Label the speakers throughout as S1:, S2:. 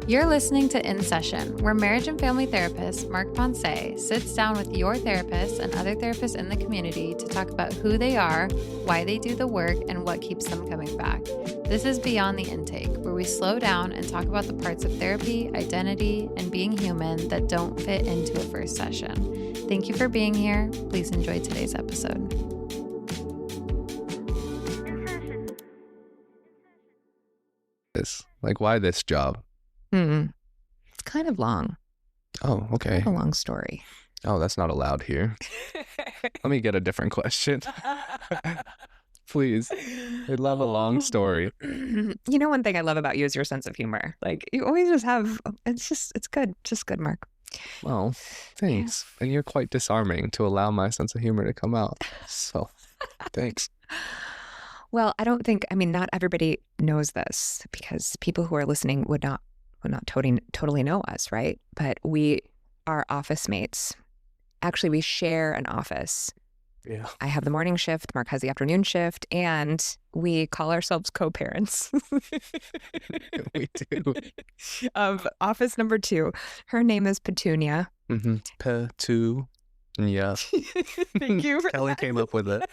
S1: You're listening to In Session, where marriage and family therapist Mark Ponce sits down with your therapist and other therapists in the community to talk about who they are, why they do the work, and what keeps them coming back. This is Beyond the Intake, where we slow down and talk about the parts of therapy, identity, and being human that don't fit into a first session. Thank you for being here. Please enjoy today's episode.
S2: Like, why this job?
S3: It's kind of long.
S2: Oh, okay.
S3: A long story.
S2: Oh, that's not allowed here. Let me get a different question. Please. I'd love a long story.
S3: You know, one thing I love about you is your sense of humor. Like, you always just have, it's good. Just good, Mark.
S2: Well, thanks. Yeah. And you're quite disarming to allow my sense of humor to come out. So, thanks.
S3: Well, not everybody knows this because people who are listening would not totally know us, right? But we are office mates. Actually, we share an office.
S2: Yeah.
S3: I have the morning shift, Mark has the afternoon shift, and we call ourselves co-parents.
S2: We do.
S3: Of office number 2. Her name is Petunia.
S2: Mm-hmm. Petunia.
S3: Thank you for
S2: Kelly
S3: that.
S2: came up with it.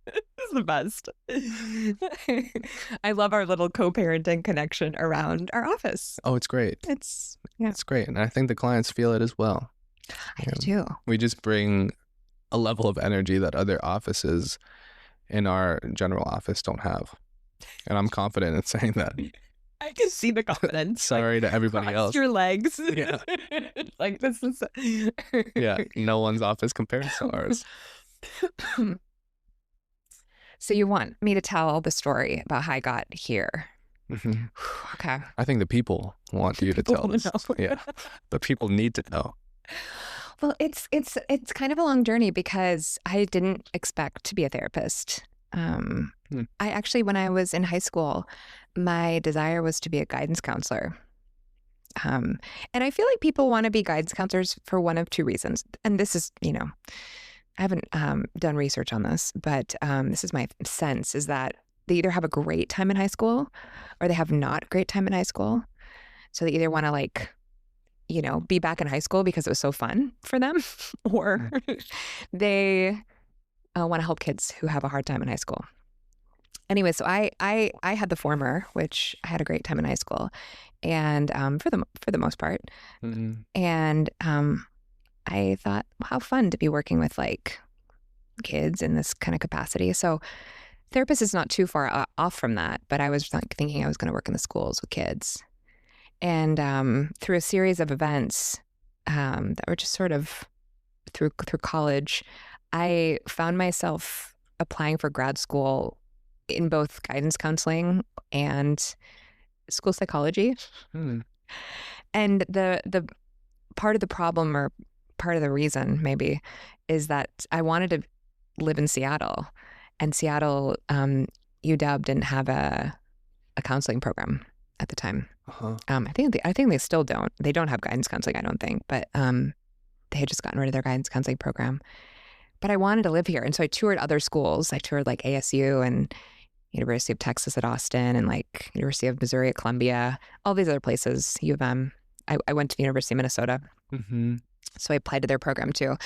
S3: It's the best. I love our little co-parenting connection around our office.
S2: Oh, it's great.
S3: It's
S2: great. And I think the clients feel it as well.
S3: I do too.
S2: We just bring a level of energy that other offices in our general office don't have. And I'm confident in saying that.
S3: I can see the confidence.
S2: Sorry to everybody else.
S3: Your legs.
S2: Yeah.
S3: Like this is.
S2: Yeah. No one's office compares to ours.
S3: So you want me to tell the story about how I got here?
S2: Mm-hmm.
S3: Okay.
S2: I think the people want you to tell this. Yeah. The people need to know.
S3: Well, it's kind of a long journey because I didn't expect to be a therapist. I actually, when I was in high school, my desire was to be a guidance counselor. And I feel like people want to be guidance counselors for one of two reasons. And this is, I haven't done research on this, but this is my sense, is that they either have a great time in high school or they have not a great time in high school. So they either want to be back in high school because it was so fun for them, or they want to help kids who have a hard time in high school. Anyway, so I had the former, which I had a great time in high school, and for the most part, and I thought, how fun to be working with like kids in this kind of capacity. So therapist is not too far off from that, but I was thinking I was going to work in the schools with kids. And through a series of events that were just sort of through college, I found myself applying for grad school in both guidance counseling and school psychology. And the part of the problem, or part of the reason maybe, is that I wanted to live in Seattle, and Seattle, UW didn't have a counseling program at the time. I think they still don't. They don't have guidance counseling, I don't think, but they had just gotten rid of their guidance counseling program. But I wanted to live here, and so I toured other schools. I toured like ASU and University of Texas at Austin, and like University of Missouri at Columbia, all these other places. U of M. I went to the University of Minnesota.
S2: Mm-hmm.
S3: So I applied to their program too.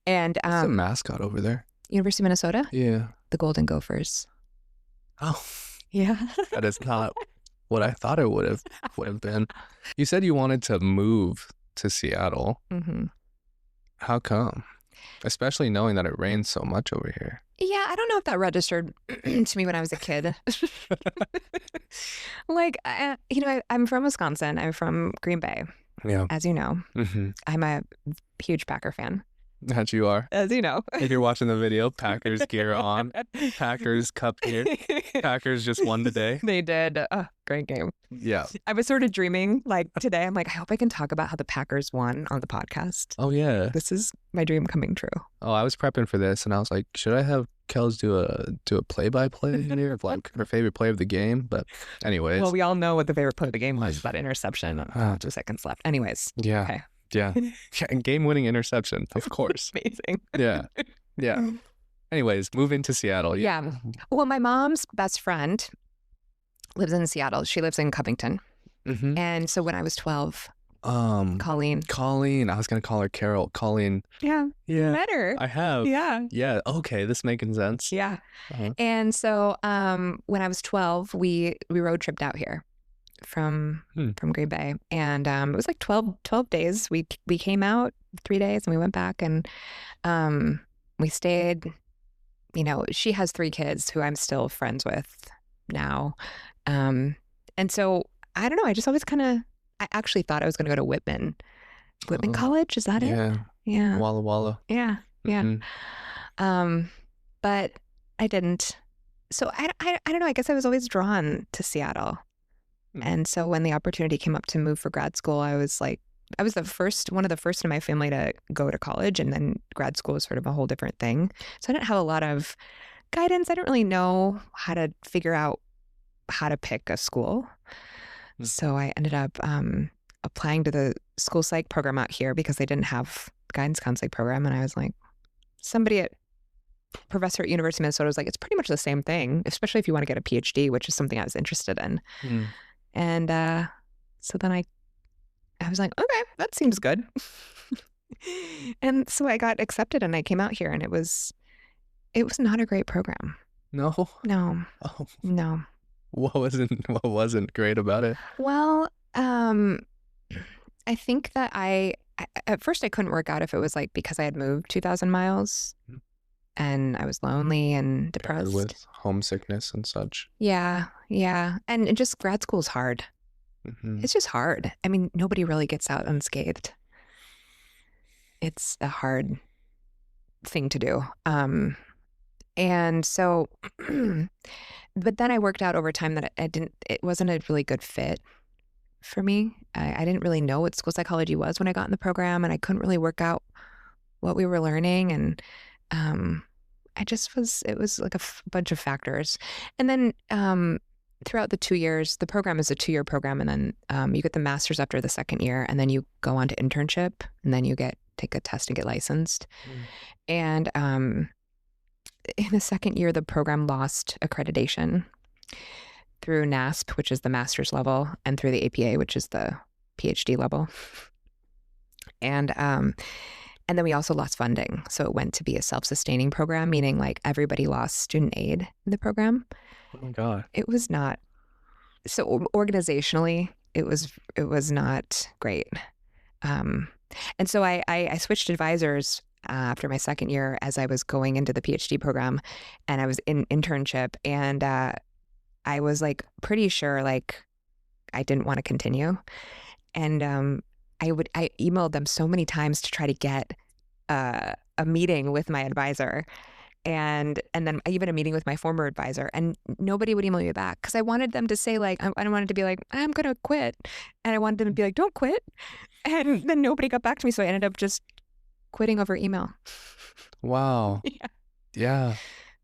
S3: And
S2: what's the mascot over there?
S3: University of Minnesota?
S2: Yeah.
S3: The Golden Gophers.
S2: Oh.
S3: Yeah.
S2: That is not what I thought it would have been. You said you wanted to move to Seattle.
S3: Mm-hmm.
S2: How come? Especially knowing that it rains so much over here.
S3: Yeah, I don't know if that registered to me when I was a kid. Like, I'm from Wisconsin. I'm from Green Bay.
S2: Yeah.
S3: As you know.
S2: Mm-hmm.
S3: I'm a huge Packer fan.
S2: That you are.
S3: As you know.
S2: If you're watching the video, Packers gear on. Packers cup here. Packers just won today.
S3: They did. Great game.
S2: Yeah.
S3: I was sort of dreaming, like today, I'm like, I hope I can talk about how the Packers won on the podcast.
S2: Oh, yeah.
S3: This is my dream coming true.
S2: Oh, I was prepping for this and I was like, should I have Kels do a play-by-play here of like her favorite play of the game? But anyways.
S3: Well, we all know what the favorite play of the game was, that interception. 2 seconds left. Anyways.
S2: Yeah.
S3: Okay.
S2: Yeah. And game-winning interception, of course.
S3: Amazing.
S2: Yeah. Yeah. Anyways, move into Seattle.
S3: Yeah. Well, my mom's best friend lives in Seattle. She lives in Covington.
S2: Mm-hmm.
S3: And so when I was 12, Colleen.
S2: I was gonna call her Carol. Colleen.
S3: Yeah.
S2: Yeah.
S3: Met her.
S2: I have.
S3: Yeah.
S2: Yeah. Okay. This making sense.
S3: Yeah.
S2: Uh-huh.
S3: And so when I was 12, we road tripped out here from Green Bay. And it was like 12 days. We came out 3 days and we went back and we stayed. You know, she has 3 kids who I'm still friends with now. And so I don't know. I just always I actually thought I was going to go to Whitman College. Is that it?
S2: Yeah.
S3: Yeah.
S2: Walla Walla.
S3: Yeah. Yeah.
S2: Mm-hmm.
S3: But I didn't. So I don't know. I guess I was always drawn to Seattle. And so when the opportunity came up to move for grad school, I was one of the first in my family to go to college, and then grad school was sort of a whole different thing. So I didn't have a lot of guidance. I didn't really know how to figure out how to pick a school. So I ended up applying to the school psych program out here because they didn't have guidance counseling program. And I was like, professor at University of Minnesota was like, it's pretty much the same thing, especially if you want to get a PhD, which is something I was interested in. And so then I was like, okay, that seems good. And so I got accepted and I came out here, and it was not a great program.
S2: No.
S3: No.
S2: Oh.
S3: No.
S2: What wasn't great about it?
S3: Well, I think that at first I couldn't work out if it was like because I had moved 2,000 miles and I was lonely and depressed.
S2: With homesickness and such.
S3: Yeah. Yeah. And just grad school is hard. It's just hard. I mean, nobody really gets out unscathed. It's a hard thing to do. And so, but then I worked out over time that it wasn't a really good fit for me. I didn't really know what school psychology was when I got in the program, and I couldn't really work out what we were learning. And it was like a bunch of factors. And then throughout the 2 years, the program is a 2-year program, and then you get the master's after the second year, and then you go on to internship, and then you take a test and get licensed. And in the second year, the program lost accreditation through NASP, which is the master's level, and through the APA, which is the PhD level. And then we also lost funding. So it went to be a self-sustaining program, meaning like everybody lost student aid in the program.
S2: Oh my God.
S3: It was not. So organizationally, it was not great. And so I switched advisors after my second year as I was going into the PhD program, and I was in internship, and I was like pretty sure like I didn't want to continue. And I emailed them so many times to try to get a meeting with my advisor, and then even a meeting with my former advisor, and nobody would email me back because I wanted them to say like, I wanted to be like, I'm gonna quit, and I wanted them to be like, don't quit, and then nobody got back to me, so I ended up just quitting over email.
S2: Wow.
S3: Yeah.
S2: Yeah.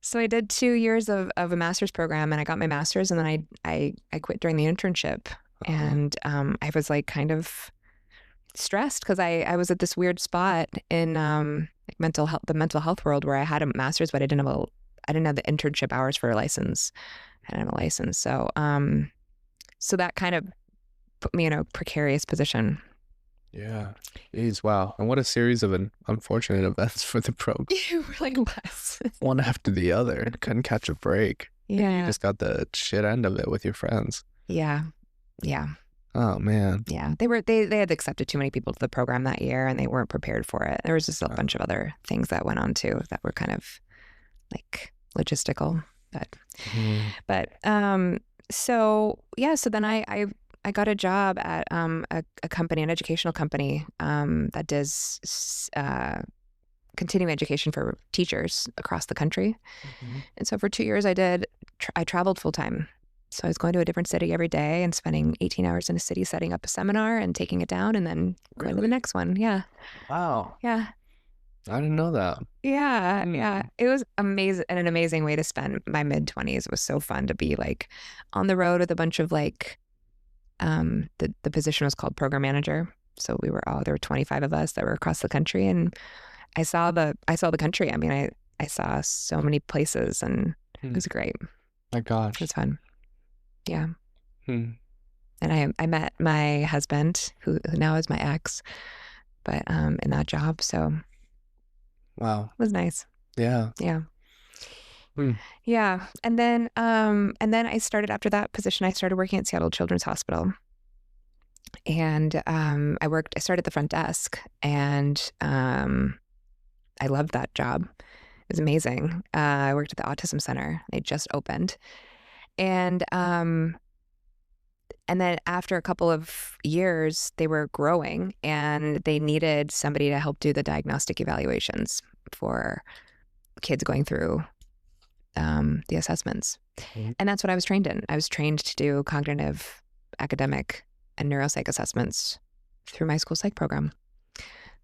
S3: So I did 2 years of a master's program, and I got my master's, and then I quit during the internship. And I was like kind of stressed because I was at this weird spot in like the mental health world where I had a master's, but I didn't have the internship hours for a license. I didn't have a license. So so that kind of put me in a precarious position.
S2: Yeah. Jeez, wow. And what a series of unfortunate events for the program.
S3: Like less.
S2: One after the other. Couldn't catch a break.
S3: Yeah.
S2: You just got the shit end of it with your friends.
S3: Yeah. Yeah.
S2: Oh man.
S3: Yeah. They had accepted too many people to the program that year, and they weren't prepared for it. There was just a bunch of other things that went on too that were kind of like logistical. But so yeah, so then I got a job at a company, an educational company that does continuing education for teachers across the country. And so for 2 years I traveled full time. So I was going to a different city every day and spending 18 hours in a city setting up a seminar and taking it down and then going to the next one. Yeah.
S2: Wow.
S3: Yeah.
S2: I didn't know that.
S3: Yeah. Yeah. It was amazing, and an amazing way to spend my mid-20s. It was so fun to be like on the road with a bunch of like, the position was called program manager. So there were 25 of us that were across the country, and I saw the country. I mean, I saw so many places, and it was great.
S2: My gosh.
S3: It was fun. Yeah. And I met my husband, who now is my ex, but in that job. So
S2: Wow.
S3: it was nice.
S2: Yeah.
S3: Yeah.
S2: Hmm.
S3: Yeah. And then I started, after that position, I started working at Seattle Children's Hospital. And I started at the front desk, and I loved that job. It was amazing. I worked at the Autism Center. They just opened. And then after a couple of years, they were growing and they needed somebody to help do the diagnostic evaluations for kids going through the assessments.
S2: Mhm.
S3: And that's what I was trained in. I was trained to do cognitive, academic, and neuropsych assessments through my school psych program.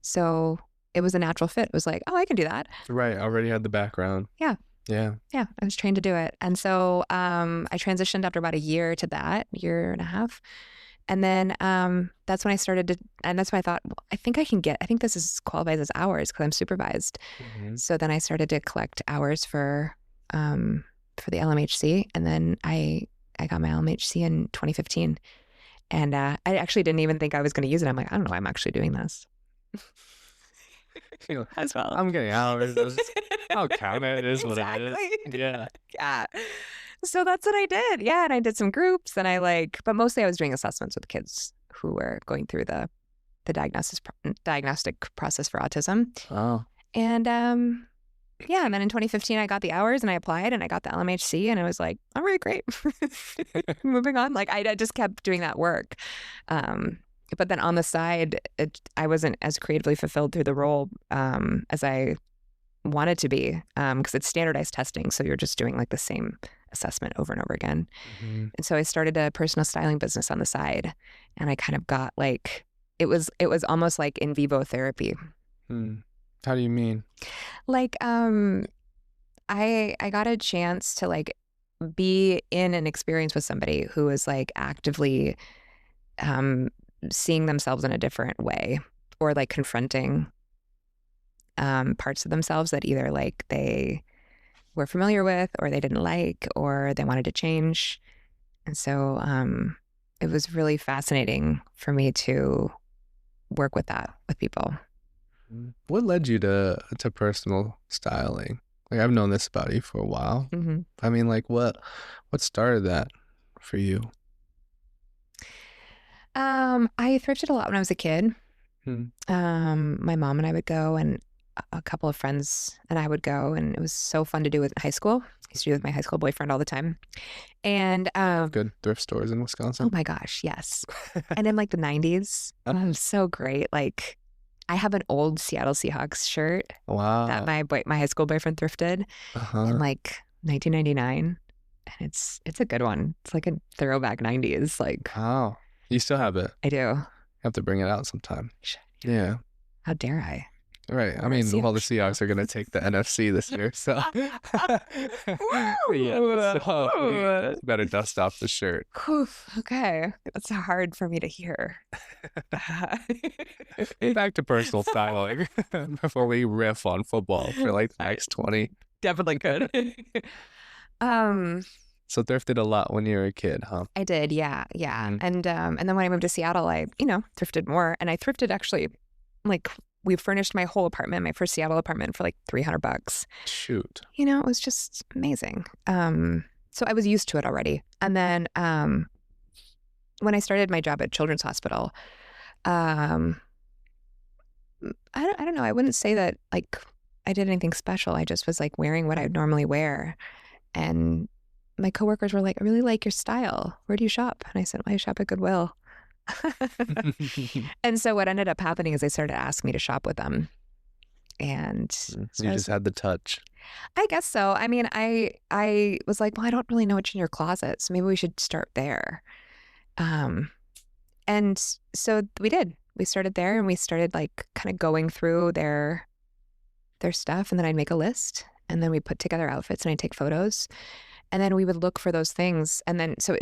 S3: So it was a natural fit. It was like, oh, I can do that.
S2: Right. Already had the background.
S3: Yeah.
S2: Yeah.
S3: Yeah, I was trained to do it. And so I transitioned after about a year to that, year and a half. And then that's when I started to, and that's when I thought, well, I think this is qualifies as hours because I'm supervised.
S2: Mhm.
S3: So then I started to collect hours for the LMHC. And then I got my LMHC in 2015. And I actually didn't even think I was going to use it. I'm like, I don't know, I'm actually doing this. As well.
S2: I'm getting hours. I'll count it. It is what it is.
S3: Exactly.
S2: Yeah.
S3: Yeah. So that's what I did. Yeah. And I did some groups, and but mostly I was doing assessments with kids who were going through the diagnostic process for autism.
S2: Oh.
S3: And yeah. And then in 2015, I got the hours and I applied and I got the LMHC, and I was like, all right, great. Moving on. Like I just kept doing that work. But then on the side, I wasn't as creatively fulfilled through the role as I wanted to be, because it's standardized testing. So you're just doing like the same assessment over and over again.
S2: Mhm.
S3: And so I started a personal styling business on the side, and I kind of got like, it was almost like in vivo therapy.
S2: Hmm. How do you mean?
S3: Like, I got a chance to like be in an experience with somebody who was like actively seeing themselves in a different way, or like confronting parts of themselves that either like they were familiar with, or they didn't like, or they wanted to change. And so it was really fascinating for me to work with that with people.
S2: What led you to personal styling? Like, I've known this about you for a while.
S3: Mm-hmm.
S2: I mean, like, what started that for you?
S3: I thrifted a lot when I was a kid.
S2: Hmm.
S3: My mom and I would go, and a couple of friends and I would go, and it was so fun to do with high school. I used to do with my high school boyfriend all the time. And
S2: Good thrift stores in Wisconsin.
S3: oh my gosh, yes. And in like the 90s, it was so great. Like I have an old Seattle Seahawks shirt
S2: Wow.
S3: that my high school boyfriend thrifted in like 1999, and it's a good one. It's like a throwback 90s. Like,
S2: Wow. You still have it.
S3: I do.
S2: You have to bring it out sometime. Yeah.
S3: How dare I?
S2: Right. I
S3: Or
S2: mean, well, the
S3: Seahawks.
S2: Seahawks are going to take the NFC this year, so
S3: Yeah,
S2: so better dust off the shirt.
S3: Whew, okay, that's hard for me to hear.
S2: Back to personal styling before we riff on football for like the next 20.
S3: Definitely could.
S2: So thrifted a lot when you were a kid, huh?
S3: I did, yeah.
S2: Mm.
S3: And then when I moved to Seattle, I thrifted more, and I thrifted actually, like we furnished my whole apartment, my first Seattle apartment, for like $300.
S2: Shoot.
S3: It was just amazing. So I was used to it already. And then when I started my job at Children's Hospital, I don't know. I wouldn't say that like I did anything special. I just was like wearing what I'd normally wear. And my coworkers were like, I really like your style. Where do you shop? And I said, well, I shop at Goodwill. And so what ended up happening is they started asking me to shop with them. And
S2: You
S3: so
S2: just had the touch.
S3: I guess so. I mean, I was like, well, I don't really know what's in your closet, so maybe we should start there. And so we did. We started there, and we started like kind of going through their stuff, and then I'd make a list, and then we put together outfits, and I'd take photos, and then we would look for those things. And then so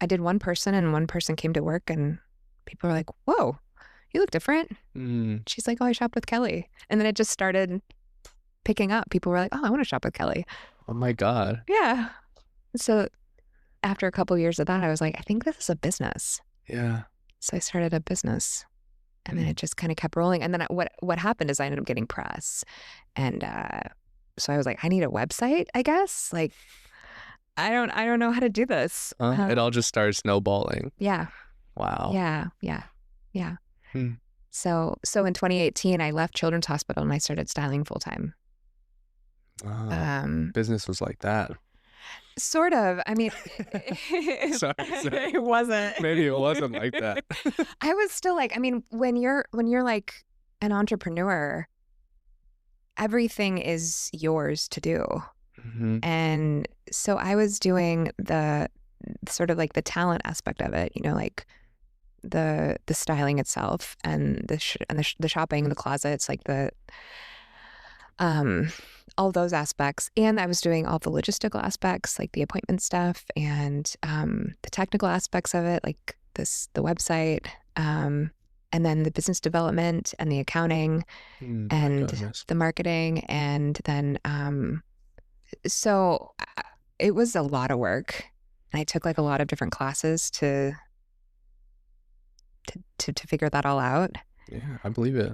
S3: I did one person, and one person came to work, and people were like, whoa, you look different.
S2: Mm.
S3: She's like, oh, I shopped with Kelly. And then it just started picking up. People were like, oh, I want to shop with Kelly.
S2: Oh my God.
S3: Yeah. So after a couple of years of that, I was like, I think this is a business.
S2: Yeah.
S3: So I started a business, and then it just kind of kept rolling. And then what happened is I ended up getting press, and so I was like, I need a website, I guess. Like, I don't know how to do this.
S2: It all just started snowballing.
S3: Yeah.
S2: Wow.
S3: Yeah.
S2: Hmm.
S3: So in 2018, I left Children's Hospital and I started styling full time.
S2: Business was like that.
S3: Sort of. I mean,
S2: Sorry.
S3: it wasn't.
S2: Maybe it wasn't like that.
S3: I was still like, I mean, when you're like an entrepreneur, everything is yours to do.
S2: Mm-hmm.
S3: And so I was doing the sort of like the talent aspect of it, like the styling itself and the shopping, the closets, like the all those aspects. And I was doing all the logistical aspects, like the appointment stuff and the technical aspects of it, like the website, and then the business development and the accounting and the marketing. And then so it was a lot of work. And I took like a lot of different classes to figure that all out.
S2: Yeah, I believe it.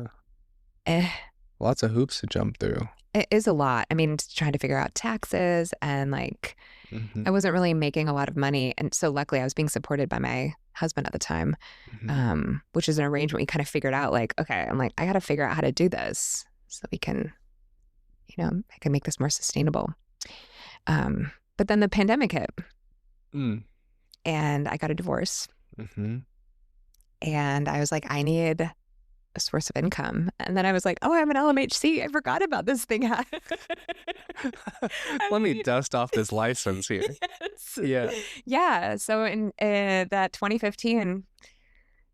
S2: Lots of hoops to jump through.
S3: It is a lot. I mean, trying to figure out taxes and like, I wasn't really making a lot of money. And so luckily I was being supported by my husband at the time, which is an arrangement we kind of figured out like, okay, I'm like, I got to figure out how to do this so we can, I can make this more sustainable. But then the pandemic hit and I got a divorce. And I was like, I need a source of income. And then I was like, oh, I'm an LMHC. I forgot about this thing.
S2: Let me dust off this license here.
S3: Yes. Yeah. So in that 2015,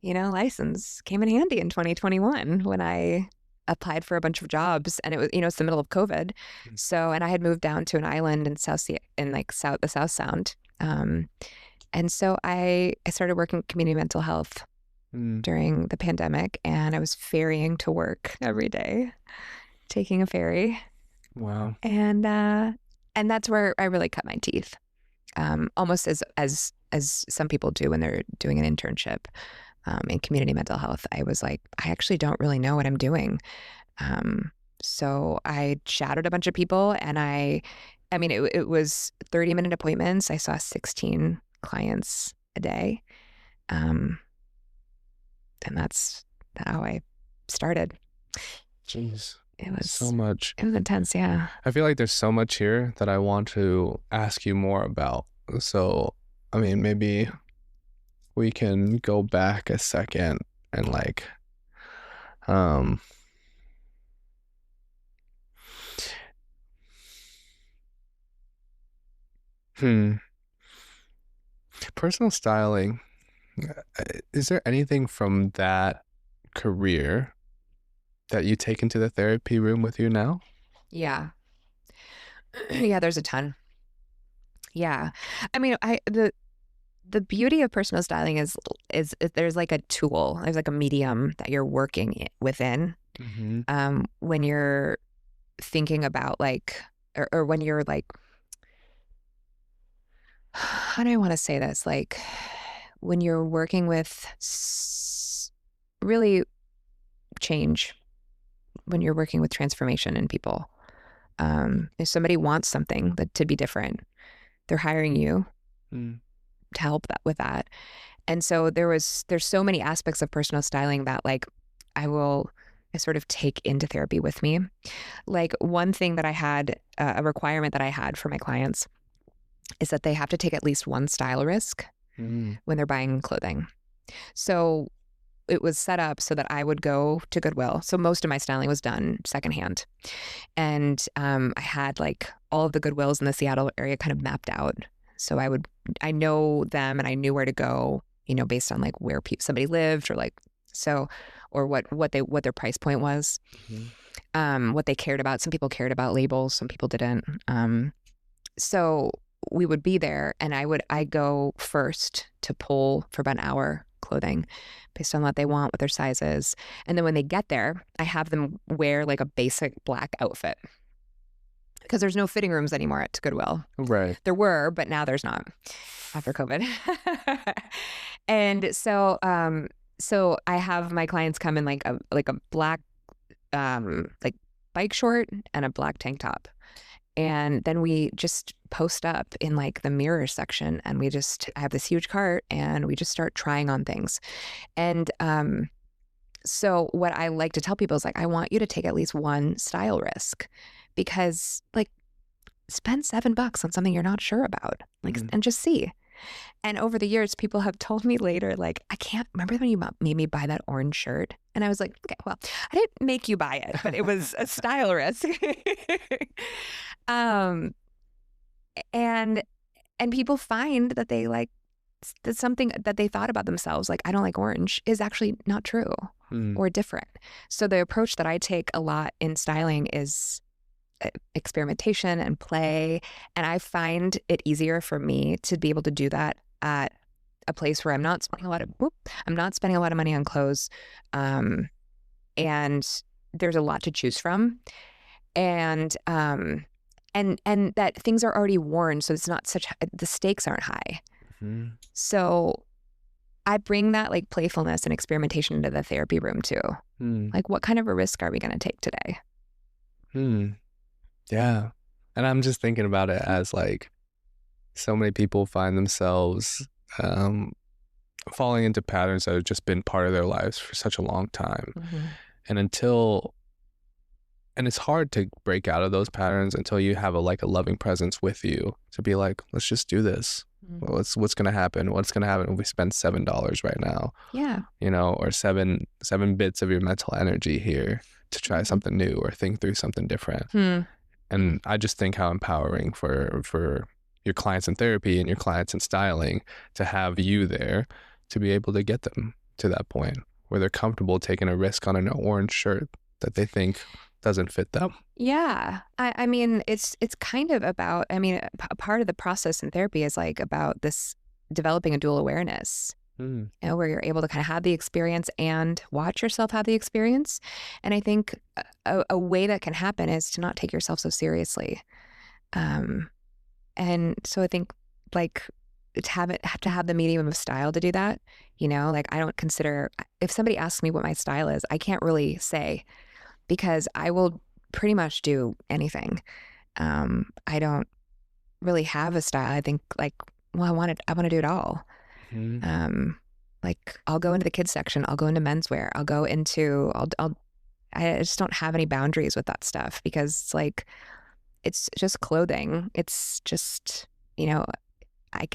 S3: license came in handy in 2021 when I applied for a bunch of jobs, and it was, it's the middle of COVID. So, and I had moved down to an island in the South Sound. And so I started working community mental health during the pandemic, and I was ferrying to work every day, taking a ferry.
S2: Wow.
S3: And that's where I really cut my teeth, almost as some people do when they're doing an internship in community mental health. I was like, I actually don't really know what I'm doing. So I shadowed a bunch of people, and I mean, it was 30-minute appointments. I saw 16 clients a day. And that's how I started.
S2: Jeez.
S3: It was
S2: so much.
S3: It was intense, yeah.
S2: I feel like there's so much here that I want to ask you more about. So, I mean, maybe we can go back a second and like, personal styling. Is there anything from that career that you take into the therapy room with you now?
S3: Yeah. Yeah, there's a ton. Yeah. I mean, the beauty of personal styling is there's like a tool, there's like a medium that you're working within. When you're thinking about like, or when you're like, how do I want to say this? Like when you're working with really change, when you're working with transformation in people, if somebody wants something to be different, they're hiring you to help with that. And so there's so many aspects of personal styling that like I sort of take into therapy with me. Like one thing that I had, a requirement that I had for my clients is that they have to take at least one style risk when they're buying clothing. So it was set up so that I would go to Goodwill. So most of my styling was done secondhand. And I had like all of the Goodwills in the Seattle area kind of mapped out. So I know them and I knew where to go, based on like where somebody lived or like, so, or what their price point was, what they cared about. Some people cared about labels, some people didn't. So we would be there and I go first to pull for about an hour clothing based on what they want, what their size is. And then when they get there, I have them wear like a basic black outfit. because there's no fitting rooms anymore at Goodwill.
S2: Right.
S3: There were, but now there's not after COVID. And so I have my clients come in like a black like bike short and a black tank top. And then we just post up in like the mirror section, and I have this huge cart, and we just start trying on things. And so what I like to tell people is like, I want you to take at least one style risk, because like spend $7 on something you're not sure about, like, and just see. And over the years, people have told me later, like, I can't remember when you made me buy that orange shirt. And I was like, okay, well, I didn't make you buy it, but it was a style risk. And people find that they like that something that they thought about themselves, like, I don't like orange, is actually not true or different. So the approach that I take a lot in styling is experimentation and play. And I find it easier for me to be able to do that at a place where I'm not spending a lot of money on clothes. And there's a lot to choose from. And that things are already worn. So it's not the stakes aren't high. Mm-hmm. So I bring that like playfulness and experimentation into the therapy room too. Like, what kind of a risk are we going to take today?
S2: Yeah. And I'm just thinking about it as like, so many people find themselves falling into patterns that have just been part of their lives for such a long time. And it's hard to break out of those patterns until you have a loving presence with you to be like, let's just do this. What's going to happen? What's going to happen if we spend $7 right now?
S3: Yeah.
S2: Or seven bits of your mental energy here to try something new or think through something different. And I just think how empowering for your clients in therapy and your clients in styling to have you there to be able to get them to that point where they're comfortable taking a risk on an orange shirt that they think doesn't fit them. Yeah.
S3: I mean, it's kind of about, a part of the process in therapy is like about this developing a dual awareness. Where you're able to kind of have the experience and watch yourself have the experience. And I think a way that can happen is to not take yourself so seriously. And so I think like have to have the medium of style to do that. Like, I don't consider, if somebody asks me what my style is, I can't really say, because I will pretty much do anything. I don't really have a style. I think like, well, I want to do it all. Like, I'll go into the kids section, I'll go into menswear, I just don't have any boundaries with that stuff, because it's like, it's just clothing. It's just, I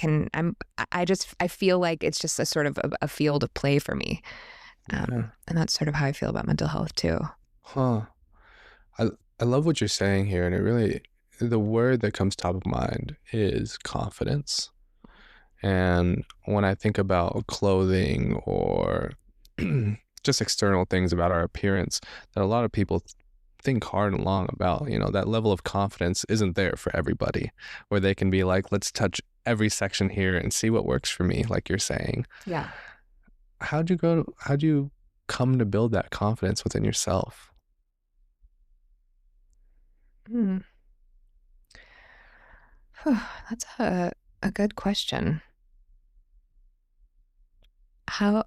S3: feel like it's just a sort of a field of play for me. And that's sort of how I feel about mental health too.
S2: I love what you're saying here. And it really, the word that comes top of mind is confidence. And when I think about clothing or just external things about our appearance that a lot of people think hard and long about, that level of confidence isn't there for everybody, where they can be like, let's touch every section here and see what works for me, like you're saying.
S3: Yeah.
S2: How'd you come to build that confidence within yourself?
S3: That's a good question. How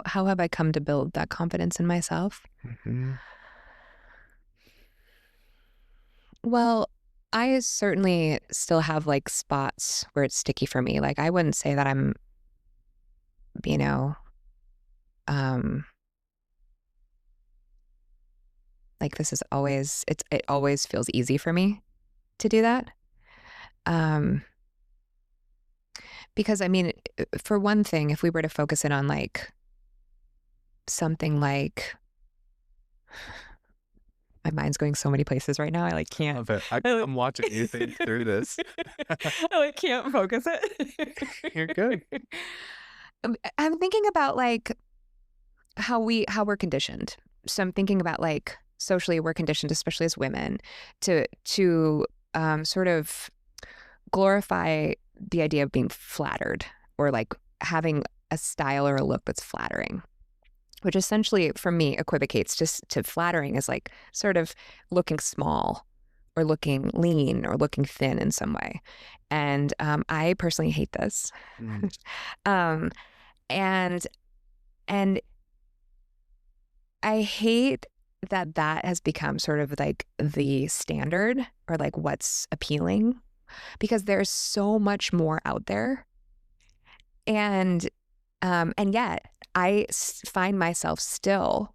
S3: have I come to build that confidence in myself? Well, I certainly still have like spots where it's sticky for me. Like, I wouldn't say that I'm, like, this is always, it always feels easy for me to do that. Because for one thing, if we were to focus in on like something like, my mind's going so many places right now. I like can't.
S2: Love it. I'm watching you think through this.
S3: I like can't focus it.
S2: You're good.
S3: I'm thinking about like how we're conditioned. So I'm thinking about like socially we're conditioned, especially as women, to sort of glorify the idea of being flattered, or like having a style or a look that's flattering, which essentially for me equivocates just to flattering as like sort of looking small or looking lean or looking thin in some way. And I personally hate this. um, and I hate that has become sort of like the standard or like what's appealing, because there's so much more out there. And yet I find myself still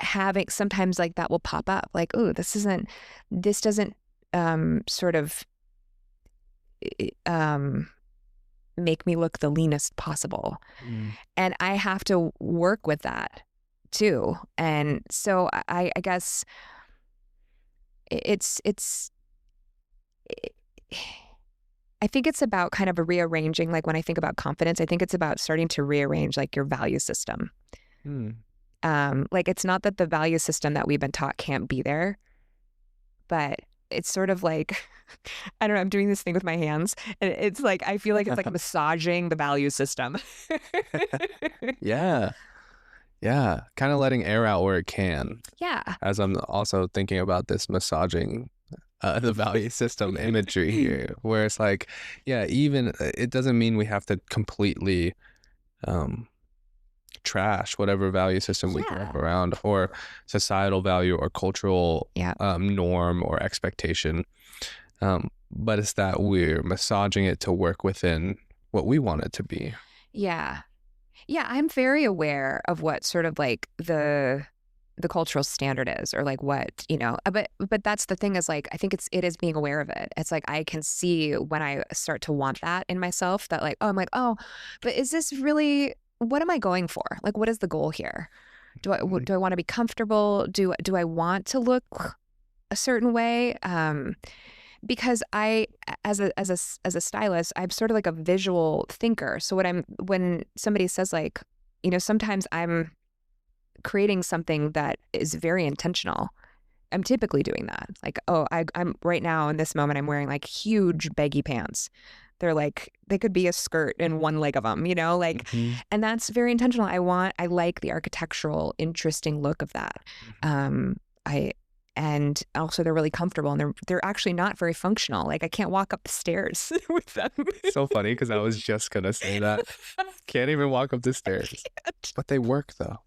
S3: having sometimes like that will pop up like, oh, this doesn't sort of make me look the leanest possible. And I have to work with that too. And so I guess I think it's about kind of a rearranging. Like when I think about confidence, I think it's about starting to rearrange like your value system. Like it's not that the value system that we've been taught can't be there, but it's sort of like, I don't know, I'm doing this thing with my hands and it's like, I feel like it's like massaging the value system.
S2: Yeah. Kind of letting air out where it can.
S3: Yeah.
S2: As I'm also thinking about this massaging the value system imagery here, where it's like, yeah, even it doesn't mean we have to completely trash whatever value system we grew up around, or societal value or cultural norm or expectation. But it's that we're massaging it to work within what we want it to be.
S3: Yeah. I'm very aware of what sort of like the cultural standard is, or like what, but that's the thing is like, I think it is being aware of it. It's like, I can see when I start to want that in myself that like, oh, I'm like, oh, but is this really, what am I going for? Like, what is the goal here? Do I want to be comfortable? Do I want to look a certain way? Because I, as a stylist, I'm sort of like a visual thinker. So when somebody says like, sometimes I'm creating something that is very intentional. I'm typically doing that. Like, oh, I'm right now in this moment, I'm wearing like huge baggy pants. They're like, they could be a skirt in one leg of them, and that's very intentional. I like the architectural, interesting look of that. And also they're really comfortable, and they're actually not very functional. Like I can't walk up the stairs with them.
S2: So funny, because I was just gonna say that. Can't even walk up the stairs. But they work though.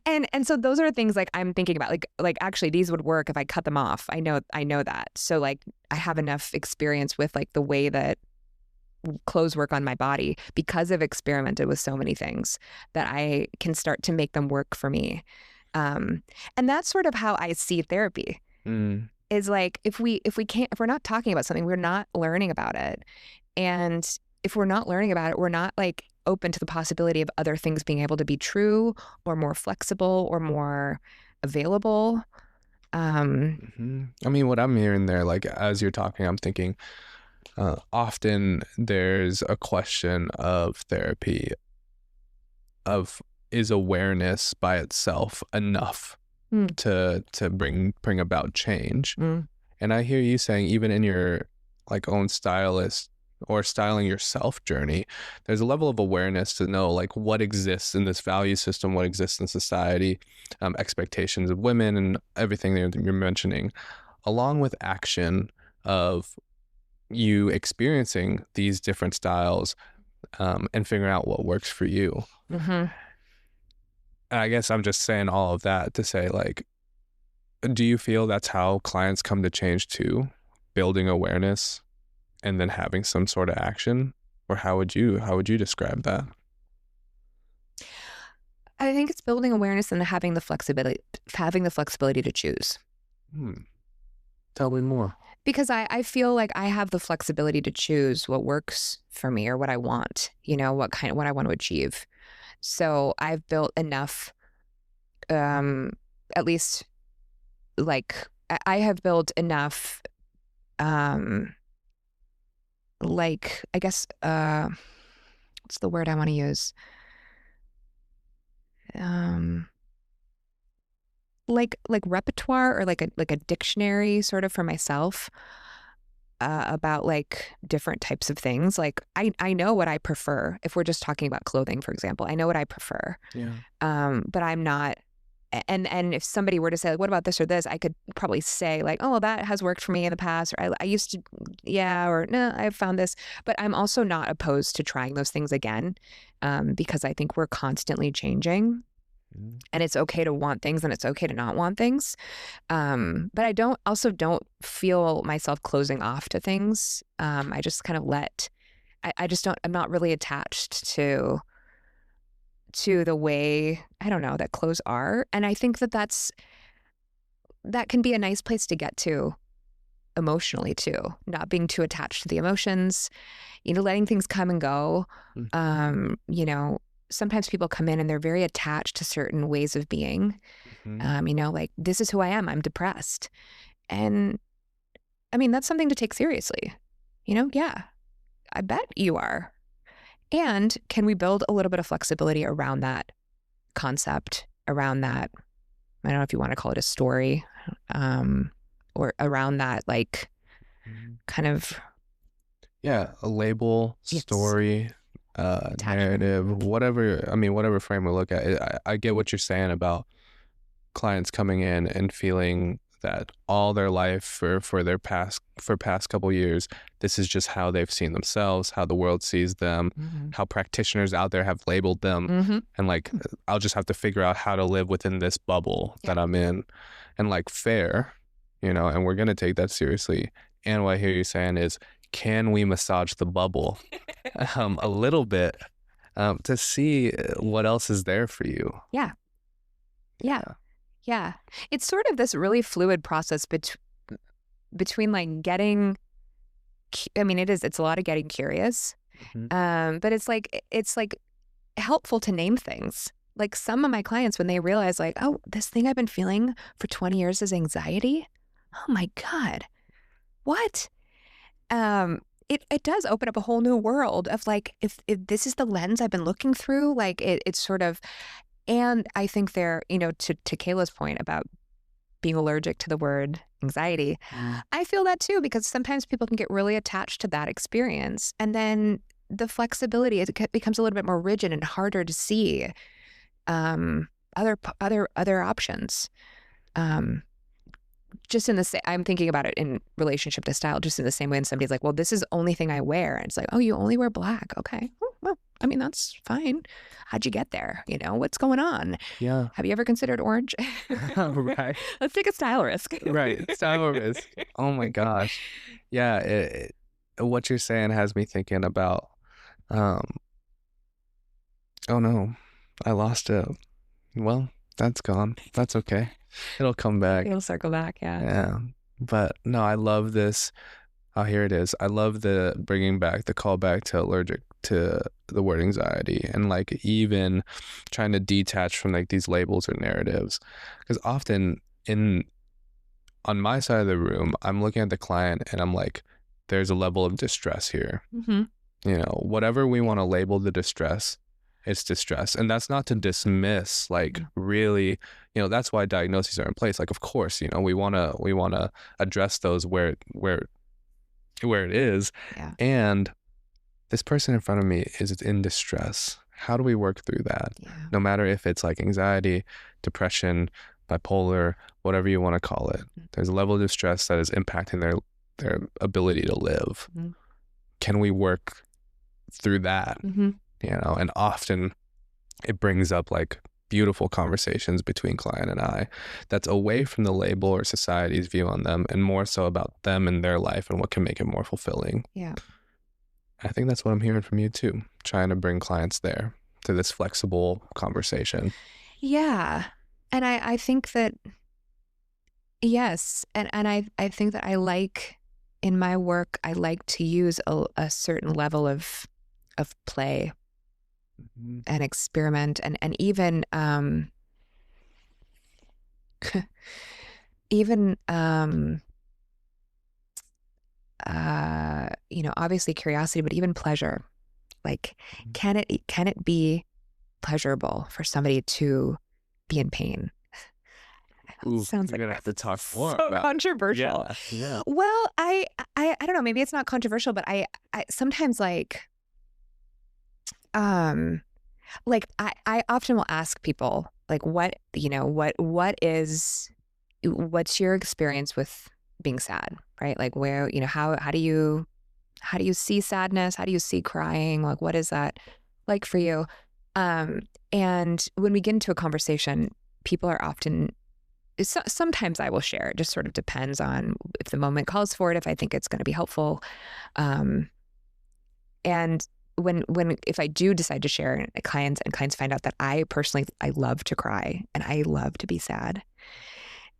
S3: And so those are things like I'm thinking about, like actually these would work if I cut them off. I know that. So like I have enough experience with like the way that clothes work on my body, because I've experimented with so many things, that I can start to make them work for me. And that's sort of how I see therapy. Is like if we're not talking about something, we're not learning about it. And if we're not learning about it, we're not like open to the possibility of other things being able to be true or more flexible or more available.
S2: I mean, what I'm hearing there, like as you're talking, I'm thinking often there's a question of therapy of, is awareness by itself enough to bring about change? And I hear you saying, even in your like own stylist or styling yourself journey, there's a level of awareness to know like what exists in this value system, what exists in society, expectations of women and everything that you're mentioning, along with action of you experiencing these different styles and figuring out what works for you. I guess I'm just saying all of that to say, like, do you feel that's how clients come to change too? Building awareness and then having some sort of action? Or how would you describe that?
S3: I think it's building awareness and having the flexibility to choose.
S2: Tell me more.
S3: Because I feel like I have the flexibility to choose what works for me or what I want, what I want to achieve. So I've built enough, at least like I have built enough, like, I guess, what's the word I want to use? Like repertoire, or like a dictionary sort of for myself, about like different types of things. Like I know what I prefer. If we're just talking about clothing, for example, I know what I prefer.
S2: Yeah.
S3: But I'm not and if somebody were to say, like, what about this or this, I could probably say, like, oh, well, that has worked for me in the past, or I used to, yeah, or no, I've found this. But I'm also not opposed to trying those things again, because I think we're constantly changing, and it's okay to want things and it's okay to not want things. But I don't feel myself closing off to things. I just kind of I'm not really attached to the way, I don't know, that clothes are. And I think that can be a nice place to get to emotionally too, not being too attached to the emotions, letting things come and go. Sometimes people come in and they're very attached to certain ways of being. Like, this is who I am. I'm depressed. And I mean, that's something to take seriously. Yeah, I bet you are. And can we build a little bit of flexibility around that concept, around that, I don't know if you want to call it a story, or around that, like, kind of.
S2: Yeah, a label, story, narrative, whatever frame we look at. I get what you're saying about clients coming in and feeling that all their life for past couple years, this is just how they've seen themselves, how the world sees them, how practitioners out there have labeled them, and like, I'll just have to figure out how to live within this bubble that I'm in, and like, fair, and we're gonna take that seriously. And what I hear you saying is, can we massage the bubble a little bit to see what else is there for you? Yeah.
S3: It's sort of this really fluid process between like getting, it's a lot of getting curious, but it's like helpful to name things. Like, some of my clients, when they realize, like, oh, this thing I've been feeling for 20 years is anxiety. Oh my God, what? It does open up a whole new world of, like, if this is the lens I've been looking through, like, it's sort of. And I think to Kayla's point about being allergic to the word anxiety, I feel that too, because sometimes people can get really attached to that experience. And then the flexibility, it becomes a little bit more rigid and harder to see other options. Just in the same, I'm thinking about it in relationship to style, just in the same way when somebody's like, well, this is the only thing I wear. And it's like, oh, you only wear black. Okay. Well, that's fine. How'd you get there? What's going on?
S2: Yeah.
S3: Have you ever considered orange?
S2: Right.
S3: Let's take a style risk.
S2: Right. Style risk. Oh my gosh. Yeah. What you're saying has me thinking about, oh no, I lost it. Well, that's gone. That's okay. It'll come back.
S3: It'll circle back. Yeah.
S2: Yeah. But no, I love this. Oh, here it is. I love the bringing back the callback to allergic to the word anxiety, and like, even trying to detach from like these labels or narratives, because often on my side of the room, I'm looking at the client and I'm like, there's a level of distress here. Whatever we want to label the distress, it's distress. And that's not to dismiss, like, really, that's why diagnoses are in place. Like, of course, we want to address those where it is.
S3: Yeah.
S2: And this person in front of me is in distress. How do we work through that?
S3: Yeah.
S2: No matter if it's like anxiety, depression, bipolar, whatever you want to call it, there's a level of distress that is impacting their ability to live. Can we work through that? And often it brings up like beautiful conversations between client and I that's away from the label or society's view on them, and more so about them and their life and what can make it more fulfilling.
S3: Yeah.
S2: I think that's what I'm hearing from you too, trying to bring clients there to this flexible conversation.
S3: Yeah. And I think that, yes. And I think that I like, in my work, I like to use a certain level of play and experiment, and even obviously curiosity, but even pleasure. Like, can it be pleasurable for somebody to be in pain?
S2: Ooh,
S3: sounds
S2: you're
S3: like
S2: gonna have to talk more
S3: so
S2: about.
S3: controversial.
S2: Yeah.
S3: Well, I don't know, maybe it's not controversial, but I sometimes I often will ask people, Like what's your experience with being sad, right? Like where, how do you see sadness? How do you see crying? Like, what is that like for you? And when we get into a conversation, people are often, sometimes I will share. It just sort of depends on if the moment calls for it, if I think it's going to be helpful. And if I do decide to share, clients find out that I love to cry and I love to be sad.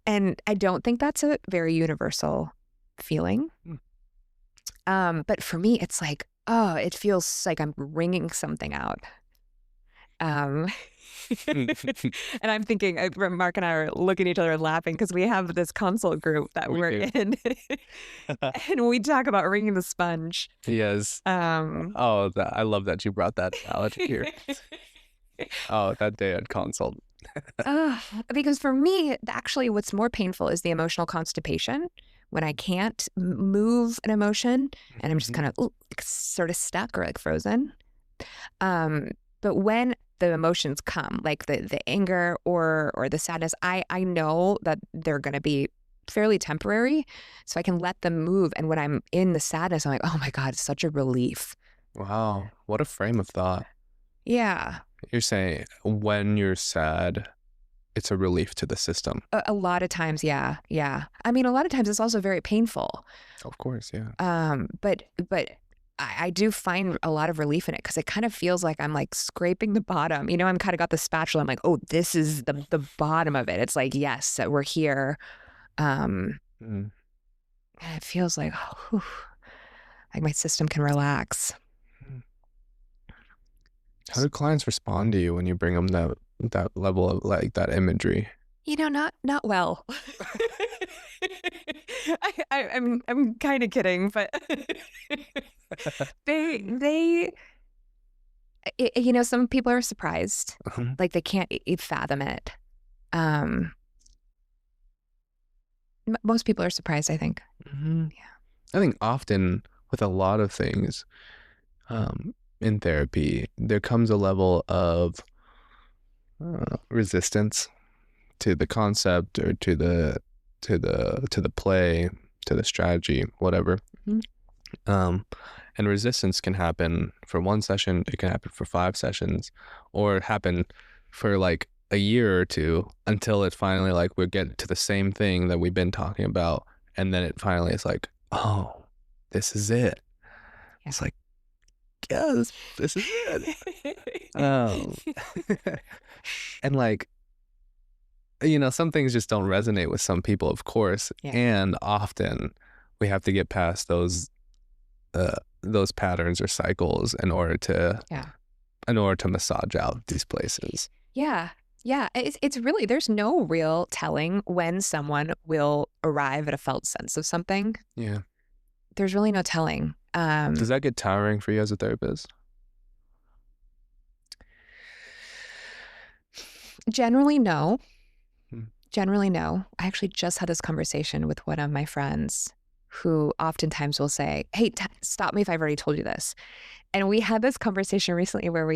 S3: And I don't think that's a very universal feeling. But for me, it's like, oh, it feels like I'm wringing something out. And I'm thinking, Mark and I are looking at each other and laughing because we have this consult group that we're in. And we talk about wringing the sponge.
S2: Yes. I love that you brought that analogy here. That day at consult.
S3: Because for me, actually, what's more painful is the emotional constipation when I can't move an emotion and I'm just kind of sort of stuck or like frozen. But when the emotions come, like the anger or the sadness, I know that they're going to be fairly temporary, so I can let them move. And when I'm in the sadness, I'm like, oh my God, it's such a relief.
S2: Wow, what a frame of thought.
S3: Yeah.
S2: You're saying when you're sad, it's a relief to the system.
S3: A lot of times, yeah. I mean, a lot of times it's also very painful.
S2: Of course, yeah.
S3: But I do find a lot of relief in it because it kind of feels like I'm like scraping the bottom. I'm kind of got the spatula. I'm like, oh, this is the bottom of it. It's like, yes, we're here. And it feels like, like my system can relax.
S2: How do clients respond to you when you bring them that level of like that imagery?
S3: Not well. I'm kind of kidding, but they some people are surprised, like they can't fathom it. Most people are surprised, I think.
S2: Yeah, I think often with a lot of things, in therapy, there comes a level of resistance to the concept or to the play, to the strategy, whatever. And resistance can happen for one session, it can happen for 5 sessions, or happen for like a year or two until it finally like we get to the same thing that we've been talking about, and then it finally is like, oh, this is it. Yeah. It's like, yes, this is it. And like, some things just don't resonate with some people, of course. Yeah. And often we have to get past those patterns or cycles in order to massage out these places.
S3: Yeah. It's really, there's no real telling when someone will arrive at a felt sense of something.
S2: Yeah.
S3: There's really no telling.
S2: Does that get tiring for you as a therapist?
S3: Generally, no. I actually just had this conversation with one of my friends who oftentimes will say, hey, stop me if I've already told you this. And we had this conversation recently where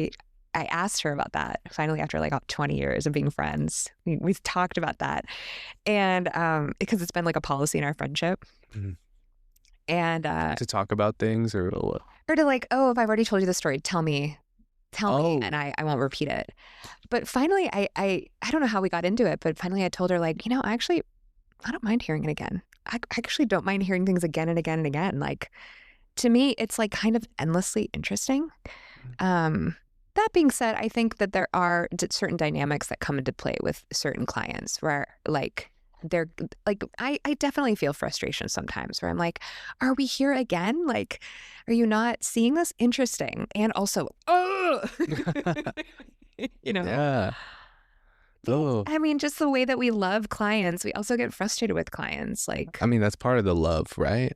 S3: I asked her about that finally after like 20 years of being friends. We talked about that. And because it's been like a policy in our friendship. Mm-hmm. And
S2: to talk about things or what?
S3: Or to like, oh, if I've already told you the story, tell me, and I won't repeat it. But finally, I don't know how we got into it, but finally I told her like, actually, I don't mind hearing it again. I actually don't mind hearing things again and again and again. Like, to me, it's like kind of endlessly interesting. That being said, I think that there are certain dynamics that come into play with certain clients where like, they're like, I definitely feel frustration sometimes where I'm like, are we here again? Like, are you not seeing this? Interesting. And also,
S2: Yeah. Oh.
S3: I mean, just the way that we love clients, we also get frustrated with clients. Like,
S2: I mean, that's part of the love, right?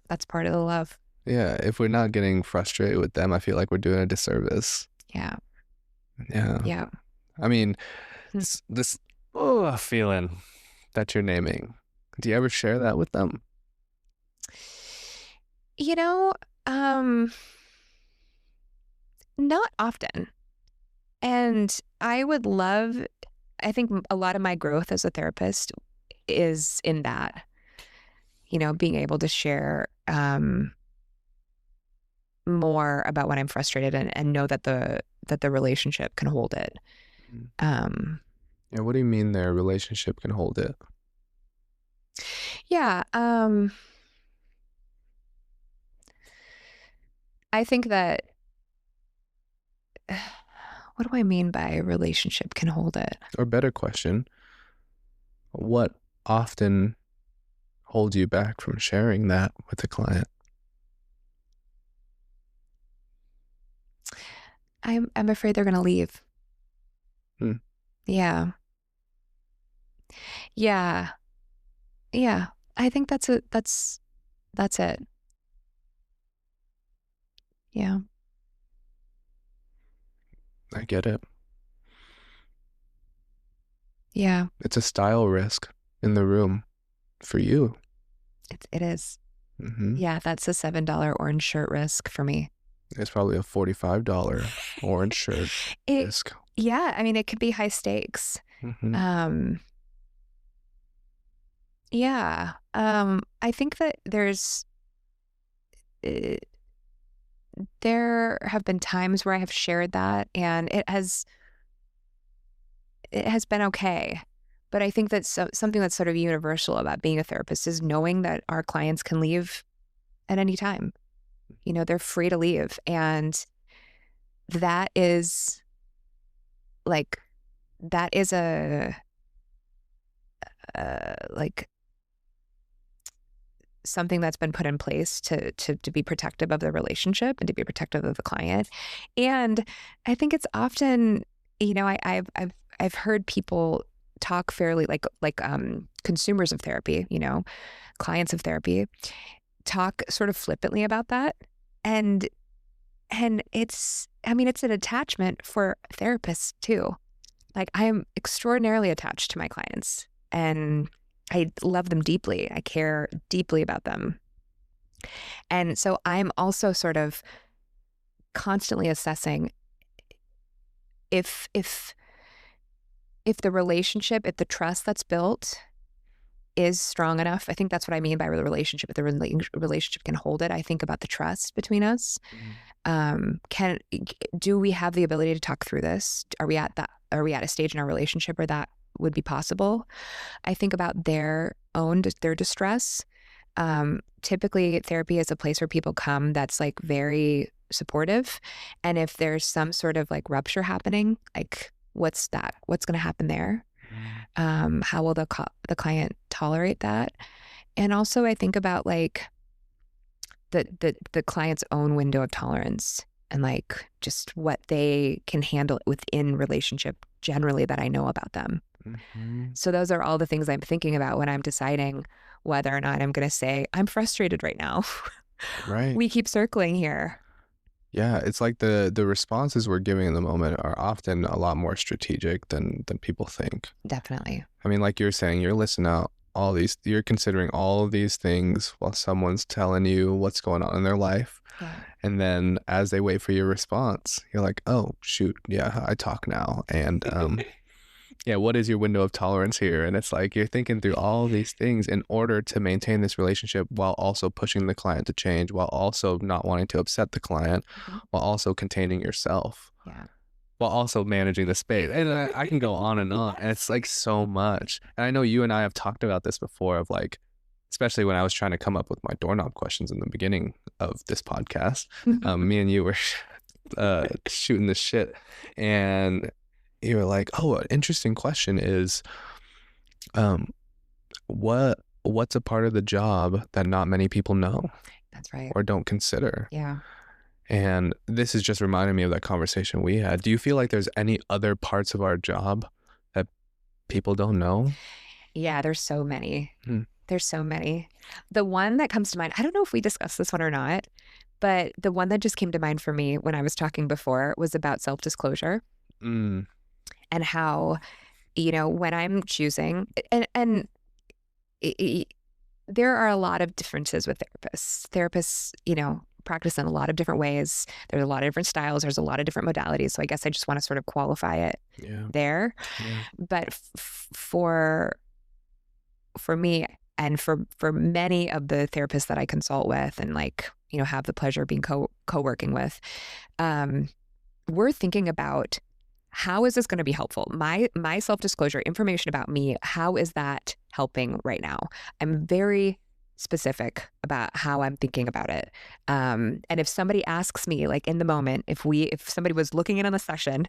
S3: That's part of the love.
S2: Yeah. If we're not getting frustrated with them, I feel like we're doing a disservice.
S3: Yeah.
S2: I mean, this feeling that you're naming, do you ever share that with them?
S3: Not often. And I would love I think a lot of my growth as a therapist is in that, being able to share more about when I'm frustrated and know that the relationship can hold it. Um,
S2: Yeah, what do you mean their relationship can hold it?
S3: yeah. I think that, what do I mean by relationship can hold it?
S2: Or better question, what often holds you back from sharing that with a client?
S3: I'm afraid they're going to leave.
S2: Hmm.
S3: Yeah. Yeah. Yeah. I think that's it. Yeah.
S2: I get it.
S3: Yeah.
S2: It's a style risk in the room for you.
S3: It is.
S2: Mm-hmm.
S3: Yeah. That's a $7 orange shirt risk for me.
S2: It's probably a $45 orange shirt risk.
S3: Yeah. I mean, it could be high stakes.
S2: Mm-hmm.
S3: Yeah. I think that uh, there have been times where I have shared that and it has been okay. But I think that's something that's sort of universal about being a therapist is knowing that our clients can leave at any time. They're free to leave. And that is like, that is like something that's been put in place to be protective of the relationship and to be protective of the client. And I think it's often, I've heard people talk fairly like consumers of therapy, clients of therapy, talk sort of flippantly about that. And it's an attachment for therapists too. Like, I'm extraordinarily attached to my clients and I love them deeply. I care deeply about them. And so I'm also sort of constantly assessing if the relationship, if the trust that's built is strong enough. I think that's what I mean by the relationship. If the relationship can hold it, I think about the trust between us. Do we have the ability to talk through this? Are we at a stage in our relationship where that would be possible? I think about their distress. Typically therapy is a place where people come that's like very supportive. And if there's some sort of like rupture happening, like what's going to happen there? How will the client tolerate that? And also I think about like the client's own window of tolerance and like just what they can handle within relationship generally that I know about them. So those are all the things I'm thinking about when I'm deciding whether or not I'm going to say, I'm frustrated right now.
S2: Right.
S3: We keep circling here.
S2: Yeah, it's like the responses we're giving in the moment are often a lot more strategic than people think.
S3: Definitely.
S2: I mean, like you're saying, you're considering all of these things while someone's telling you what's going on in their life.
S3: Yeah.
S2: And then as they wait for your response, you're like, oh, shoot, yeah, I talk now. And yeah, what is your window of tolerance here? And it's like you're thinking through all these things in order to maintain this relationship while also pushing the client to change, while also not wanting to upset the client, while also containing yourself.
S3: Yeah.
S2: While also managing the space. And I can go on and on. And it's like so much. And I know you and I have talked about this before of like, especially when I was trying to come up with my doorknob questions in the beginning of this podcast. Me and you were shooting the shit. And you were like, oh, an interesting question is what's a part of the job that not many people know?
S3: That's right.
S2: Or don't consider?
S3: Yeah.
S2: And this is just reminding me of that conversation we had. Do you feel like there's any other parts of our job that people don't know?
S3: Yeah, there's so many. There's so many. The one that comes to mind, I don't know if we discussed this one or not, but the one that just came to mind for me when I was talking before was about self-disclosure. And how, when I'm choosing, and there are a lot of differences with therapists. Therapists, practice in a lot of different ways. There's a lot of different styles. There's a lot of different modalities. So I guess I just want to sort of qualify it there.
S2: Yeah.
S3: But for me and for many of the therapists that I consult with and like, you know, have the pleasure of being co-working with, we're thinking about, how is this going to be helpful? My self-disclosure, information about me, how is that helping right now? I'm very specific about how I'm thinking about it. And if somebody asks me, like in the moment, if somebody was looking in on the session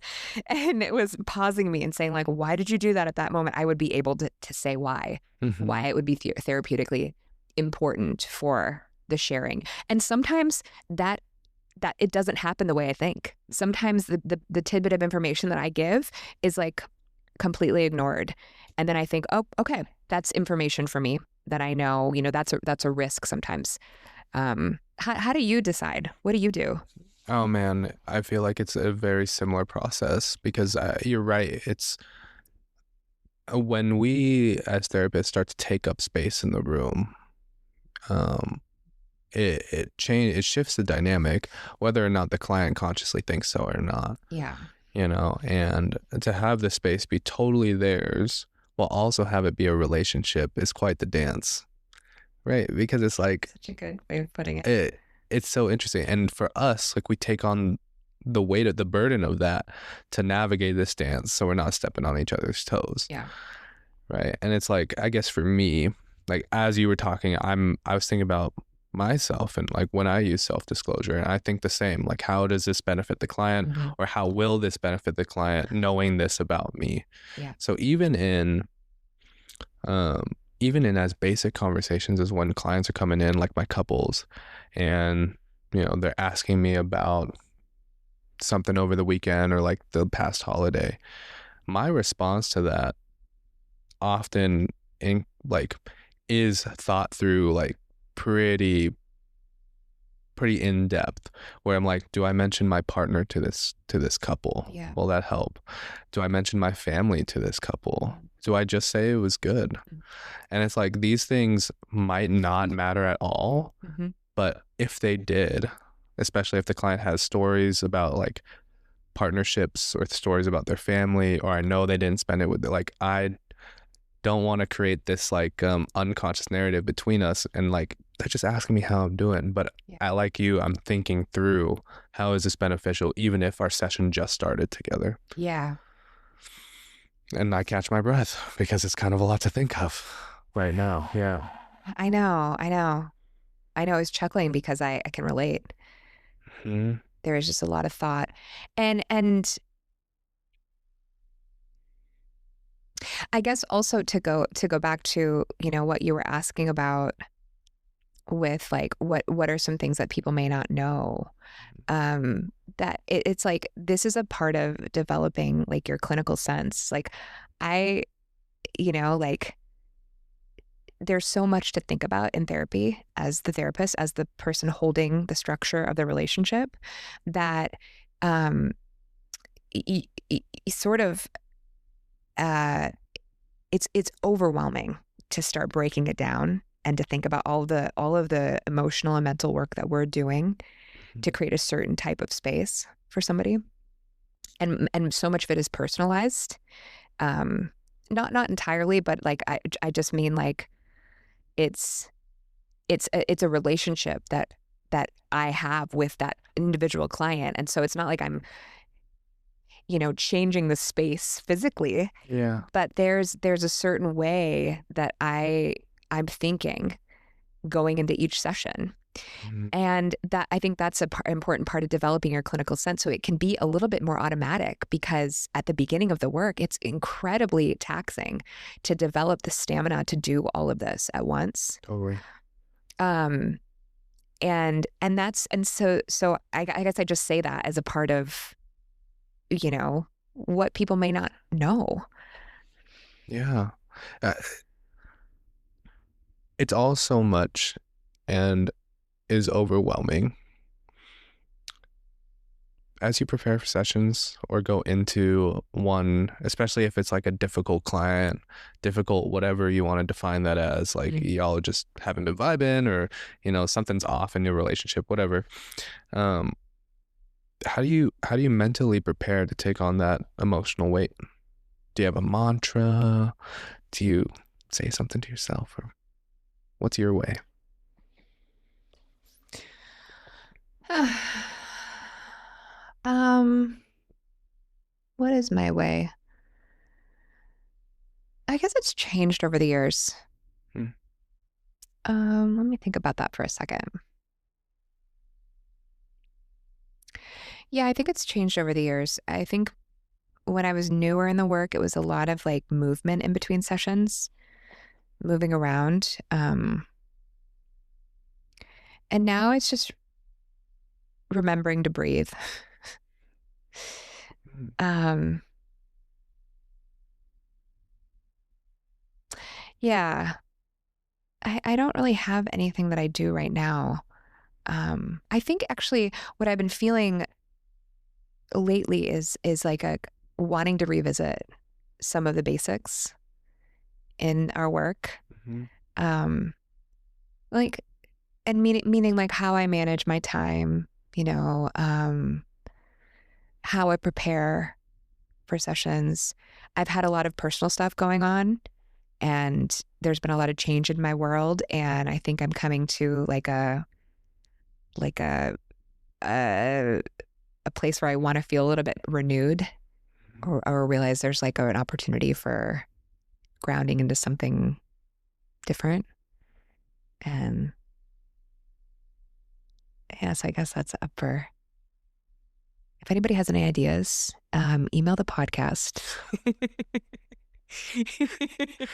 S3: and it was pausing me and saying like, why did you do that at that moment? I would be able to say why it would be therapeutically important for the sharing. And sometimes that it doesn't happen the way I think. Sometimes the tidbit of information that I give is like completely ignored. And then I think, oh, okay, that's information for me that I know, you know, that's a risk sometimes. How do you decide? What do you do?
S2: Oh man, I feel like it's a very similar process because you're right. It's when we as therapists start to take up space in the room, it shifts the dynamic, whether or not the client consciously thinks so or not.
S3: Yeah.
S2: You know, and to have the space be totally theirs while also have it be a relationship is quite the dance, right? Because it's like
S3: such a good way of putting it.
S2: It's so interesting, and for us, like we take on the weight of the burden of that to navigate this dance, so we're not stepping on each other's toes.
S3: Yeah.
S2: Right, and it's like, I guess for me, like as you were talking, I was thinking about myself and like when I use self-disclosure, and I think the same, like how does this benefit the client, or how will this benefit the client knowing this about me?
S3: Yeah.
S2: So even in as basic conversations as when clients are coming in, like my couples, and you know they're asking me about something over the weekend or like the past holiday, my response to that often is thought through, like pretty in depth, where I'm like, do I mention my partner to this couple?
S3: Yeah.
S2: Will that help? Do I mention my family to this couple? Do I just say it was good? And it's like, these things might not matter at all, but if they did, especially if the client has stories about like partnerships or stories about their family, or I know they didn't spend it with, like, I don't want to create this like unconscious narrative between us, and like they're just asking me how I'm doing, but I, like you, I'm thinking through, how is this beneficial, even if our session just started together.
S3: Yeah.
S2: And I catch my breath because it's kind of a lot to think of right now. Yeah.
S3: I know. I was chuckling because I can relate. There is just a lot of thought, and I guess also to go back to, you know, what you were asking about with like what are some things that people may not know, that it's like, this is a part of developing like your clinical sense. Like you know, like there's so much to think about in therapy as the therapist, as the person holding the structure of the relationship, that sort of it's overwhelming to start breaking it down and to think about all of the emotional and mental work that we're doing to create a certain type of space for somebody. And so much of it is personalized. Not entirely, but like I just mean like it's a relationship that I have with that individual client. And so it's not like I'm, you know, changing the space physically.
S2: Yeah.
S3: But there's a certain way that I'm thinking going into each session. And that, I think that's an important part of developing your clinical sense. So it can be a little bit more automatic, because at the beginning of the work, it's incredibly taxing to develop the stamina to do all of this at once.
S2: Totally.
S3: And so I guess I just say that as a part of, you know, what people may not know.
S2: Yeah. It's all so much and is overwhelming. as you prepare for sessions or go into one, especially if it's like a difficult client, difficult whatever you want to define that as, like y'all just haven't been vibing, or something's off in your relationship, whatever. How do you mentally prepare to take on that emotional weight? Do you have a mantra? Do you say something to yourself, or what's your way?
S3: What is my way? I guess it's changed over the years. Let me think about that for a second. Yeah, I think it's changed over the years. I think when I was newer in the work, it was a lot of like movement in between sessions, moving around. And now it's just remembering to breathe. Yeah, I don't really have anything that I do right now. I think actually what I've been feeling lately is like a wanting to revisit some of the basics in our work. Like, and meaning like how I manage my time, how I prepare for sessions. I've had a lot of personal stuff going on, and there's been a lot of change in my world, and I think I'm coming to a place where I want to feel a little bit renewed, or realize there's like an opportunity for grounding into something different. And yes, I guess that's up for, if anybody has any ideas, email the podcast.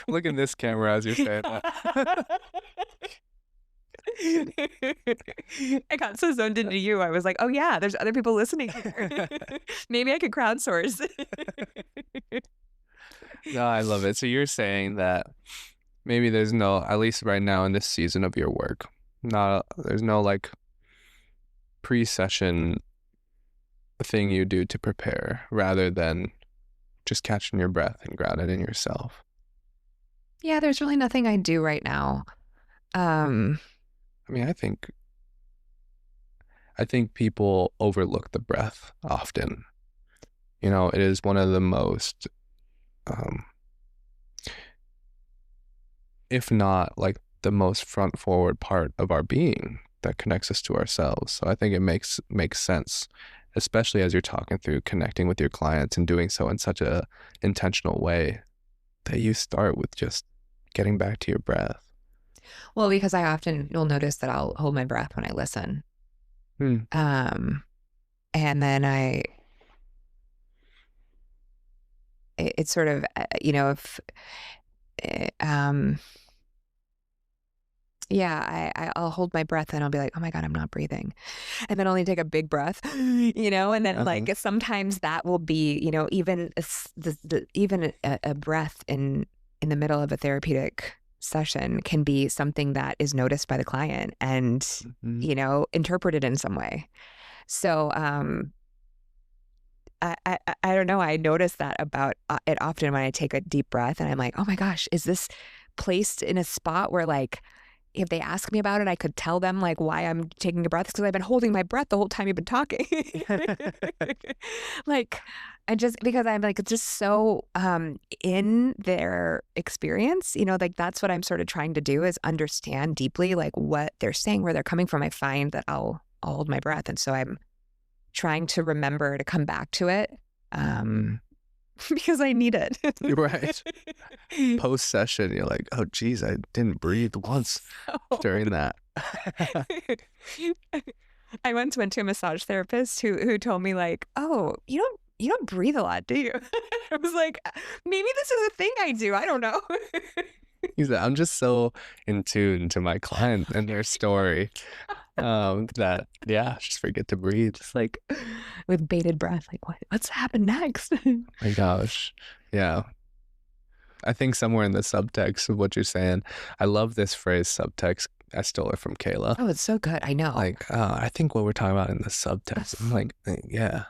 S2: Look in this camera as you're saying that.
S3: I got so zoned into you. I was like, oh yeah, there's other people listening here. Maybe I could crowdsource.
S2: No, I love it. So you're saying that maybe there's no, at least right now in this season of your work, there's no like pre-session thing you do to prepare, rather than just catching your breath and grounded in yourself.
S3: Yeah, there's really nothing I do right now.
S2: I mean, I think people overlook the breath often. It is one of the most, if not like the most front forward part of our being that connects us to ourselves. So I think it makes sense, especially as you're talking through connecting with your clients and doing so in such a intentional way, that you start with just getting back to your breath.
S3: Well, because you'll notice that I'll hold my breath when I listen. And then it's sort of, if, I'll hold my breath and I'll be like, oh my God, I'm not breathing. And then I'll only take a big breath, and then like sometimes that will be, even a breath in the middle of a therapeutic session can be something that is noticed by the client and, interpreted in some way. So, I don't know. I notice that about it often when I take a deep breath and I'm like, oh my gosh, is this placed in a spot where like, if they ask me about it, I could tell them like why I'm taking a breath, because I've been holding my breath the whole time you've been talking. Like, because I'm like, just so in their experience, like that's what I'm sort of trying to do, is understand deeply like what they're saying, where they're coming from. I find that I'll hold my breath. And so I'm trying to remember to come back to it. Because I need it.
S2: You're right. Post session, you're like, oh geez, I didn't breathe once during that.
S3: I once went to a massage therapist who told me like, oh, you don't breathe a lot, do you? I was like, maybe this is a thing I do. I don't know.
S2: He's like, I'm just so in tune to my client and their story. That just forget to breathe.
S3: Just like with bated breath, like what's happened next?
S2: My gosh. Yeah. I think somewhere in the subtext of what you're saying, I love this phrase subtext. I stole it from Kayla.
S3: Oh, it's so good. I know.
S2: Like, I think what we're talking about in the subtext. I'm like, yeah.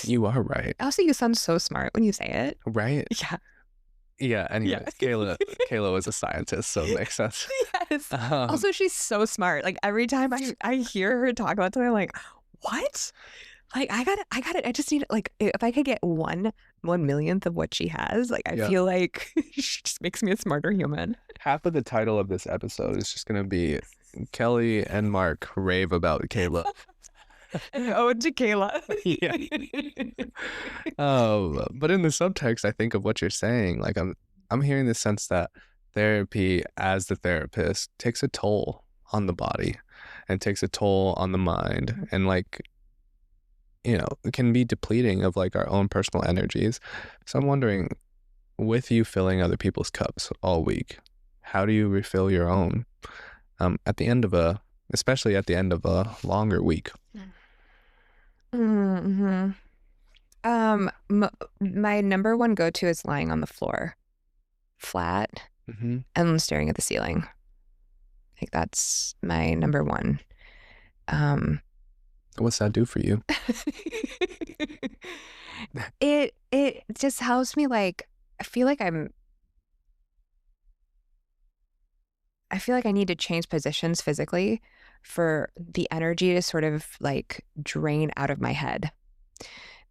S2: You are right.
S3: Also, you sound so smart when you say it.
S2: Right?
S3: Yeah.
S2: Yeah, anyways, Kayla was a scientist, so it makes sense.
S3: Yes. Also, she's so smart. Like every time I hear her talk about something, I'm like, what? Like I just need like if I could get 1/1,000,000th of what she has, like I feel like she just makes me a smarter human.
S2: Half of the title of this episode is just gonna be Kelly and Mark rave about Kayla.
S3: An ode to Kayla.
S2: Yeah. But in the subtext, I think of what you're saying. Like I'm hearing the sense that therapy as the therapist takes a toll on the body and takes a toll on the mind, and like, you know, it can be depleting of like our own personal energies. So I'm wondering, with you filling other people's cups all week, how do you refill your own at the end of especially at the end of a longer week?
S3: Mm-hmm. My number one go-to is lying on the floor, flat, and staring at the ceiling. Like that's my number one.
S2: What's that do for you?
S3: It just helps me. Like I feel like I need to change positions physically for the energy to sort of like drain out of my head.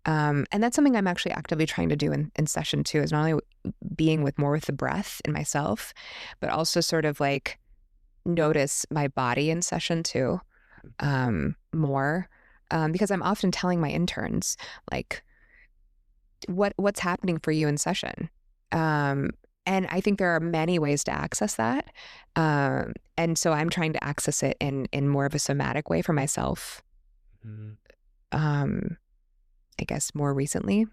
S3: And that's something I'm actually actively trying to do in session 2, is not only being more with the breath in myself, but also sort of like notice my body in session 2 more. Because I'm often telling my interns, like, what's happening for you in session? And I think there are many ways to access that. And so I'm trying to access it in more of a somatic way for myself. I guess more recently.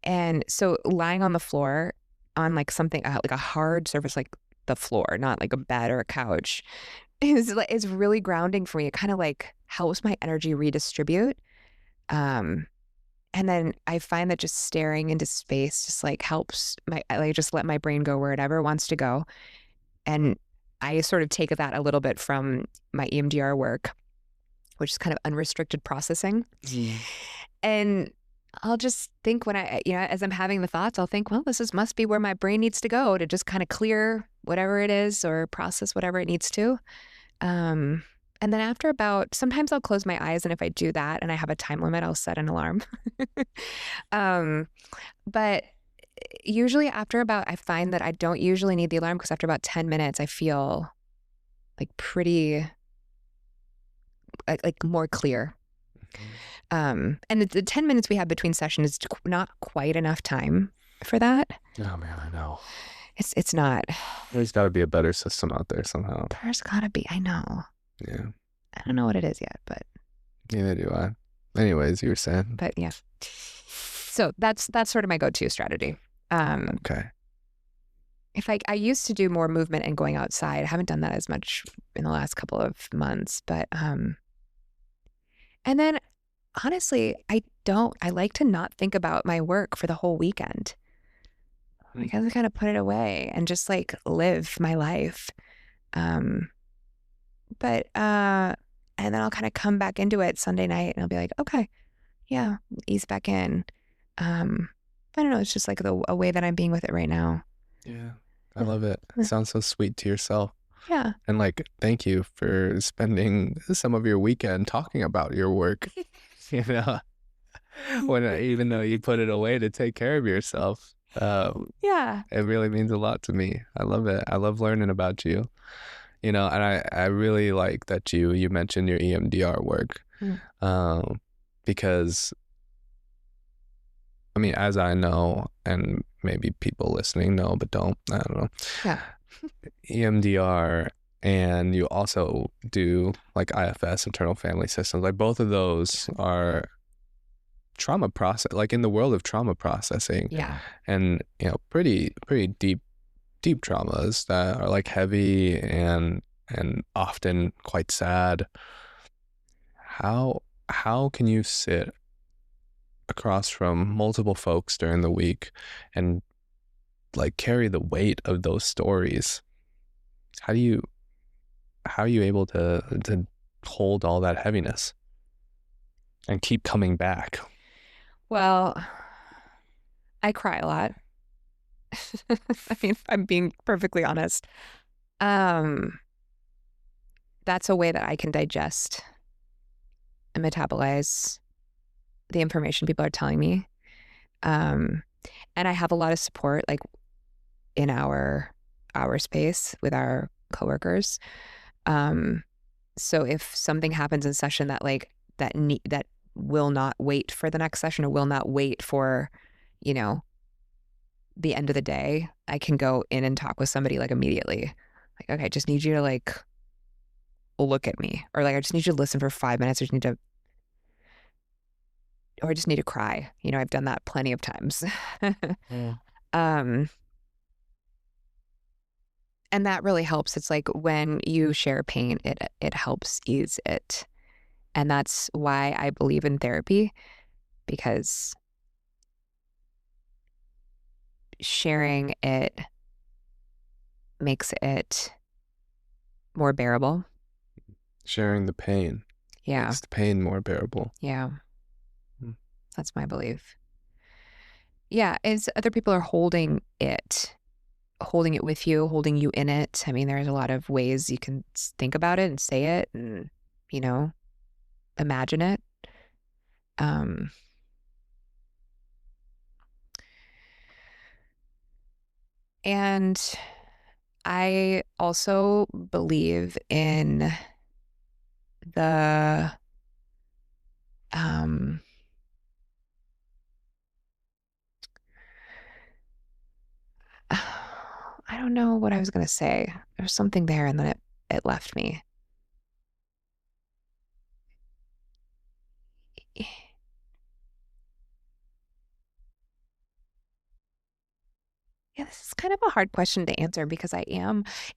S3: And so lying on the floor on like something like a hard surface, like the floor, not like a bed or a couch, is really grounding for me. It kind of like helps my energy redistribute. And then I find that just staring into space just like helps just let my brain go wherever it wants to go. And I sort of take that a little bit from my EMDR work, which is kind of unrestricted processing. And I'll just think when as I'm having the thoughts, I'll think, well, must be where my brain needs to go to just kind of clear whatever it is or process whatever it needs to. And then after sometimes I'll close my eyes, and if I do that and I have a time limit, I'll set an alarm. But usually I find that I don't usually need the alarm, because after about 10 minutes, I feel like pretty like more clear. And the 10 minutes we have between sessions is not quite enough time for that.
S2: Oh man, I know.
S3: It's not.
S2: There's got to be a better system out there somehow.
S3: There's got to be. I know.
S2: Yeah.
S3: I don't know what it is yet, but.
S2: Neither do I. Anyways, you were saying.
S3: But yeah. So that's sort of my go-to strategy.
S2: Okay.
S3: If I used to do more movement and going outside. I haven't done that as much in the last couple of months, but and then honestly, I like to not think about my work for the whole weekend. Like I kind of put it away and just like live my life. But and then I'll kind of come back into it Sunday night, and I'll be like, okay, yeah, ease back in. I don't know. It's just like a way that I'm being with it right now.
S2: Yeah, I love it. It sounds so sweet to yourself.
S3: Yeah.
S2: And like, thank you for spending some of your weekend talking about your work. You know, even though you put it away to take care of yourself.
S3: Yeah.
S2: It really means a lot to me. I love it. I love learning about you. You know, and I really like that you mentioned your EMDR work. Because I mean, as I know, and maybe people listening know but don't, I don't know.
S3: Yeah.
S2: EMDR, and you also do like IFS, internal family systems. Like both of those are trauma process, like in the world of trauma processing.
S3: Yeah.
S2: And you know, pretty deep traumas that are like heavy and often quite sad. How can you sit across from multiple folks during the week and like carry the weight of those stories? How are you able to hold all that heaviness? and keep coming back?
S3: Well, I cry a lot. I mean, if I'm being perfectly honest. That's a way that I can digest and metabolize the information people are telling me. And I have a lot of support, like in our space with our coworkers. So if something happens in session that that will not wait for the next session or will not wait for, you know, the end of the day, I can go in and talk with somebody like immediately. Like, okay, I just need you to like look at me, or like I just need you to listen for 5 minutes, or I just need to cry. You know, I've done that plenty of times. Um, and that really helps. It's like when you share pain, it helps ease it. And that's why I believe in therapy, because sharing it makes it more bearable.
S2: Sharing the pain
S3: Yeah.
S2: makes the pain more bearable.
S3: Yeah.
S2: Hmm.
S3: That's my belief. Yeah. As other people are holding it with you, holding you in it. I mean, there's a lot of ways you can think about it and say it and, you know, imagine it. Um, and I also believe in the, um, I don't know what I was going to say. There's something there and then it left me. Yeah, this is kind of a hard question to answer because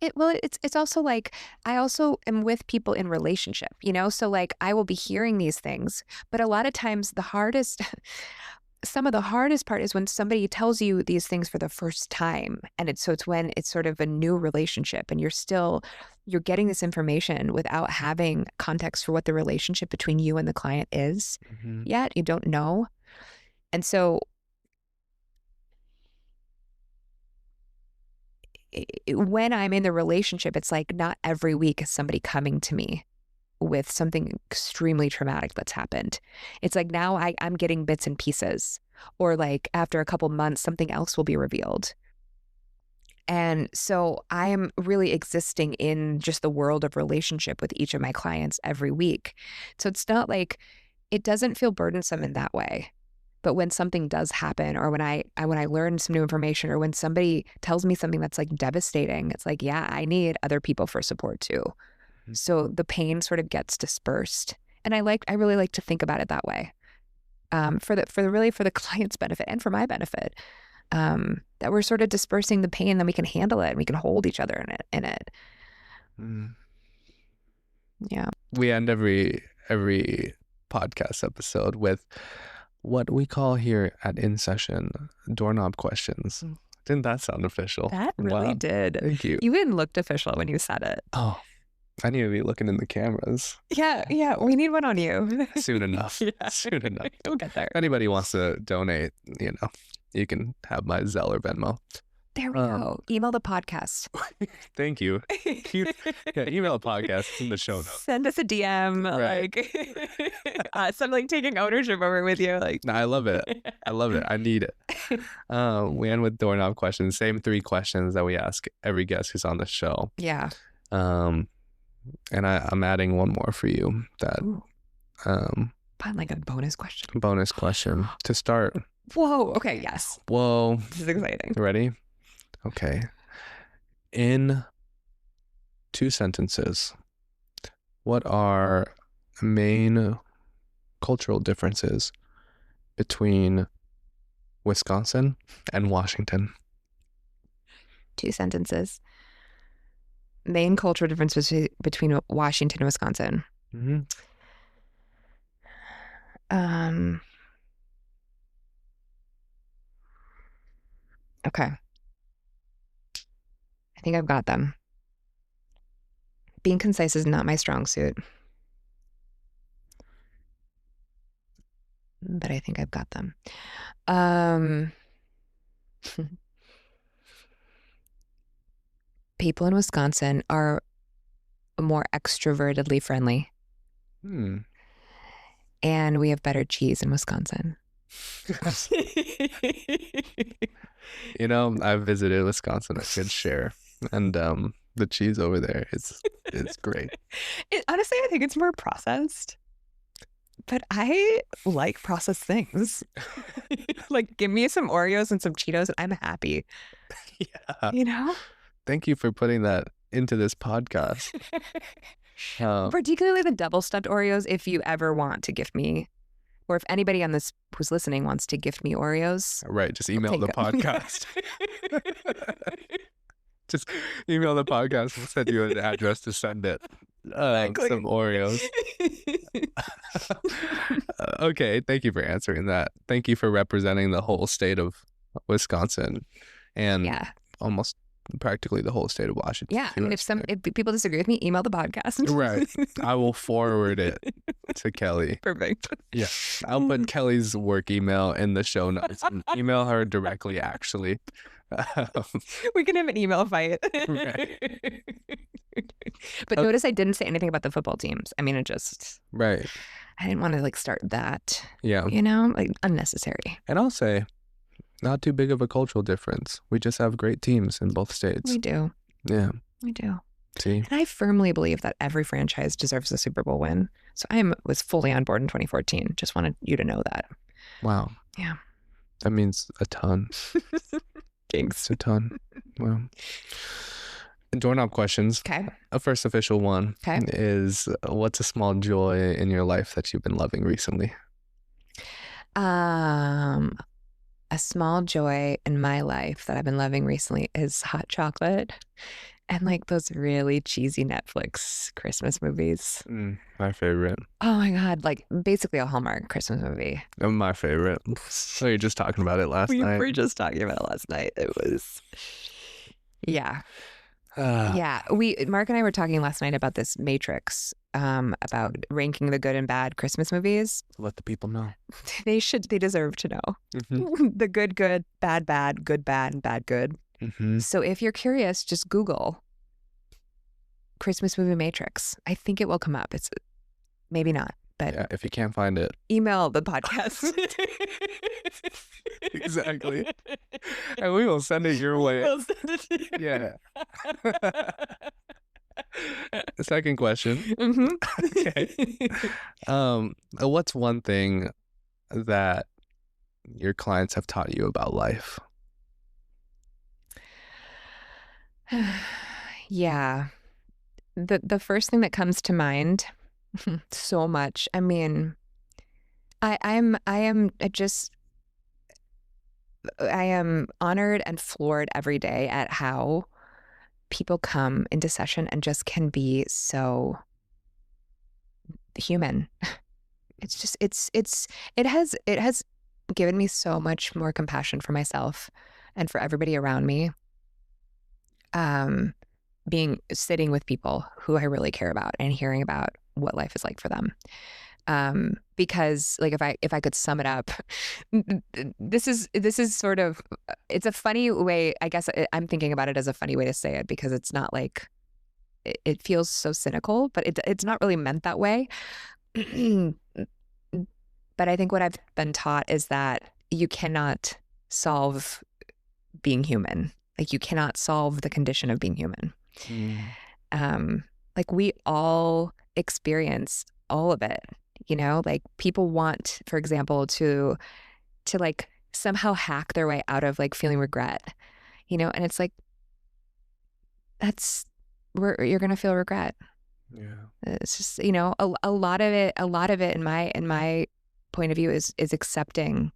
S3: it's also like I also am with people in relationship, you know? So like I will be hearing these things, but a lot of times some of the hardest part is when somebody tells you these things for the first time. And it's when it's sort of a new relationship and you're getting this information without having context for what the relationship between you and the client is yet. You don't know. And so when I'm in the relationship, it's like not every week is somebody coming to me with something extremely traumatic that's happened. It's like now I'm getting bits and pieces, or like after a couple months, something else will be revealed. And so I am really existing in just the world of relationship with each of my clients every week. So it's not like it doesn't feel burdensome in that way. But when something does happen, or when I learn some new information, or when somebody tells me something that's like devastating, it's like, yeah, I need other people for support too. So the pain sort of gets dispersed. And I really like to think about it that way. For the client's benefit and for my benefit. That we're sort of dispersing the pain, then we can handle it and we can hold each other in it. Yeah.
S2: We end every podcast episode with what we call here at In Session doorknob questions. Didn't that sound official?
S3: That really did.
S2: Thank you.
S3: You even looked official when you said it.
S2: Oh, I need to be looking in the cameras.
S3: Yeah. We need one on you.
S2: Soon enough.
S3: Yeah.
S2: Soon enough.
S3: We'll get there.
S2: If anybody wants to donate, you can have my Zelle or Venmo.
S3: There we go. Email the podcast.
S2: Thank you. Email a podcast. It's in the show notes.
S3: Send us a DM.
S2: Right.
S3: Like something taking ownership over with you. Like,
S2: no, I love it. I love it. I need it. We end with doorknob questions. Same 3 questions that we ask every guest who's on the show.
S3: Yeah.
S2: And I'm adding one more for you. That
S3: Fun, like a bonus question.
S2: Bonus question to start.
S3: Whoa. Okay. Yes.
S2: Whoa.
S3: This is exciting.
S2: Ready? Okay. In 2 sentences, what are main cultural differences between Wisconsin and Washington?
S3: 2 sentences. Main cultural differences between Washington and Wisconsin. Okay. I think I've got them. Being concise is not my strong suit. but I think I've got them. Um, people in Wisconsin are more extrovertedly friendly, and we have better cheese in Wisconsin.
S2: I've visited Wisconsin. I could share, and the cheese over there is great.
S3: Honestly, I think it's more processed, but I like processed things. Like, give me some Oreos and some Cheetos, and I'm happy.
S2: Yeah. Thank you for putting that into this podcast.
S3: Particularly the double stuffed Oreos. If you ever want to gift me, or if anybody on this who's listening wants to gift me Oreos,
S2: right? Just email the podcast. Just email the podcast. We'll send you an address to send it. Some Oreos. Okay, thank you for answering that. Thank you for representing the whole state of Wisconsin, and almost practically the whole state of Washington.
S3: Yeah, I mean, if people disagree with me, email the podcast.
S2: Right, I will forward it to Kelly.
S3: Perfect.
S2: Yeah, I'll put Kelly's work email in the show notes. And email her directly. Actually,
S3: we can have an email fight.
S2: Right.
S3: But notice I didn't say anything about the football teams. I mean, I didn't want to start that.
S2: Yeah,
S3: unnecessary.
S2: And I'll say, not too big of a cultural difference. We just have great teams in both states.
S3: We do.
S2: Yeah.
S3: We do.
S2: See?
S3: And I firmly believe that every franchise deserves a Super Bowl win. So I was fully on board in 2014. Just wanted you to know that.
S2: Wow.
S3: Yeah.
S2: That means a ton.
S3: Thanks.
S2: A ton. Wow. Doorknob questions.
S3: Okay.
S2: A first official one is, what's a small joy in your life that you've been loving recently?
S3: A small joy in my life that I've been loving recently is hot chocolate and those really cheesy Netflix Christmas movies.
S2: My favorite.
S3: Oh my God. Basically a Hallmark Christmas movie.
S2: My favorite. So you're just talking about it last night.
S3: We were just talking about it last night. It was, yeah. Yeah. Mark and I were talking last night about this matrix, about ranking the good and bad Christmas movies.
S2: Let the people know.
S3: They deserve to know. Mm-hmm. The good, bad, good, bad, and bad, good.
S2: Mm-hmm.
S3: So if you're curious, just Google Christmas movie matrix. I think it will come up. It's maybe not, but
S2: yeah, if you can't find it,
S3: email the podcast.
S2: Exactly. And we will send it your way.
S3: We'll send it to you.
S2: Yeah. Second question.
S3: Mm-hmm.
S2: Okay. What's one thing that your clients have taught you about life?
S3: Yeah. The first thing that comes to mind, so much. I mean, I am honored and floored every day at how people come into session and just can be so human. It has given me so much more compassion for myself and for everybody around me. Sitting with people who I really care about and hearing about what life is like for them. Because if I could sum it up, this is sort of, it's a funny way, I guess I'm thinking about it as a funny way to say it, because it's not it feels so cynical, but it's not really meant that way. But I think what I've been taught is that you cannot solve being human. You cannot solve the condition of being human. We all experience all of it, people want, for example, to somehow hack their way out of feeling regret, and it's that's where you're going to feel regret.
S2: Yeah.
S3: It's just, a lot of it in my point of view is accepting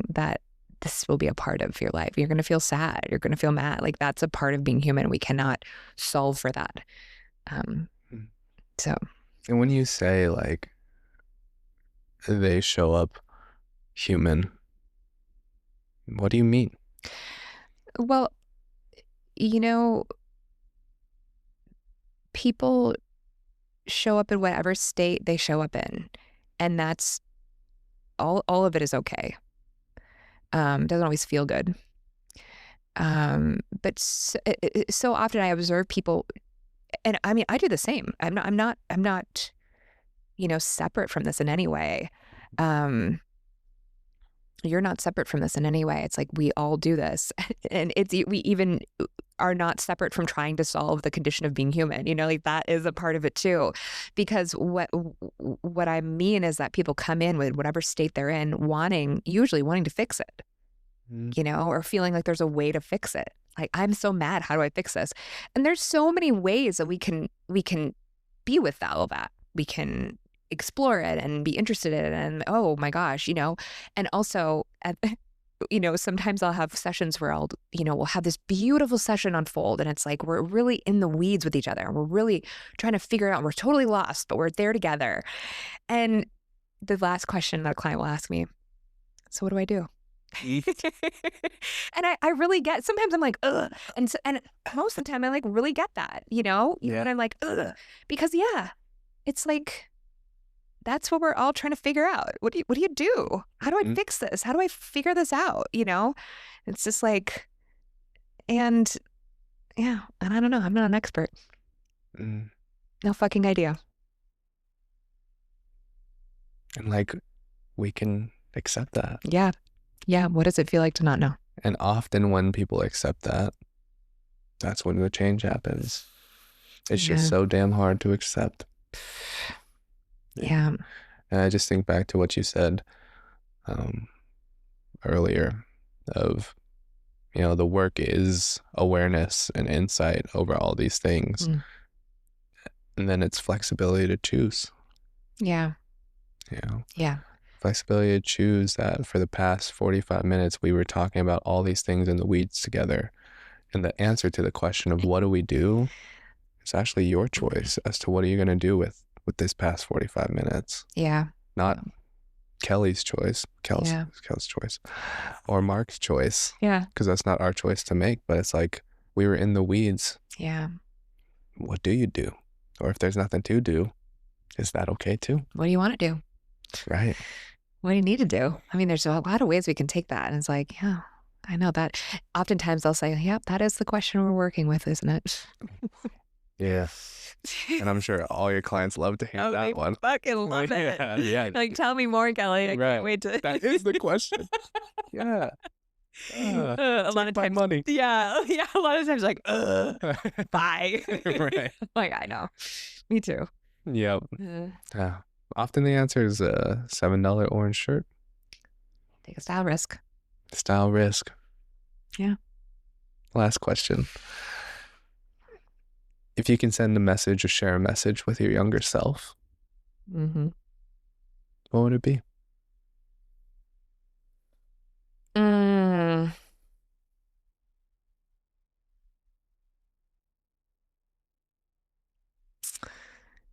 S3: that this will be a part of your life. You're going to feel sad. You're going to feel mad. That's a part of being human. We cannot solve for that. So.
S2: And when you say they show up human, what do you mean?
S3: Well, people show up in whatever state they show up in. And that's all of it is okay. Doesn't always feel good. But so often I observe people, and I mean, I do the same. I'm not, separate from this in any way. You're not separate from this in any way. It's like we all do this, and we even are not separate from trying to solve the condition of being human. Like that is a part of it too, because what I mean is that people come in with whatever state they're in, usually wanting to fix it, or feeling like there's a way to fix it. Like, I'm so mad. How do I fix this? And there's so many ways that we can be with all that. We can explore it and be interested in it, and oh my gosh, and also sometimes I'll have sessions where we'll have this beautiful session unfold, and it's like we're really in the weeds with each other, and we're really trying to figure it out. We're totally lost, but we're there together. And the last question that a client will ask me, so what do I do? And I really get, sometimes I'm like, ugh. And most of the time I like really get that, and I'm like, ugh, because it's like, that's what we're all trying to figure out. What do you do? How do I fix this? How do I figure this out? It's just like, and I don't know. I'm not an expert. No fucking idea.
S2: And like, we can accept that.
S3: Yeah. What does it feel like to not know?
S2: And often when people accept that, that's when the change happens. It's just so damn hard to accept.
S3: Yeah.
S2: And I just think back to what you said earlier of, the work is awareness and insight over all these things. And then it's flexibility to choose.
S3: Yeah. Yeah.
S2: Flexibility to choose that for the past 45 minutes, we were talking about all these things in the weeds together. And the answer to the question of what do we do is actually your choice as to what are you going to do with this past 45 minutes.
S3: Yeah.
S2: Not Kelly's choice, Kel's choice, or Mark's choice.
S3: Yeah.
S2: Because that's not our choice to make, but it's like we were in the weeds.
S3: Yeah.
S2: What do you do? Or if there's nothing to do, is that okay too?
S3: What do you want to do?
S2: Right.
S3: What do you need to do? I mean, there's a lot of ways we can take that. And it's like, yeah, I know that. Oftentimes they'll say, yep, that is the question we're working with, isn't it?
S2: Yeah. And I'm sure all your clients love to hear that one.
S3: Fucking love it.
S2: Yeah.
S3: Like, tell me more, Kelly. I can't wait to.
S2: That is the question. Yeah.
S3: A lot of times.
S2: Money.
S3: Yeah. A lot of times, like, bye.
S2: Right.
S3: Like, I know. Me too.
S2: Yep. Often the answer is a $7 orange shirt.
S3: Take a style risk.
S2: Style risk.
S3: Yeah.
S2: Last question. If you can send a message or share a message with your younger self, what would it be?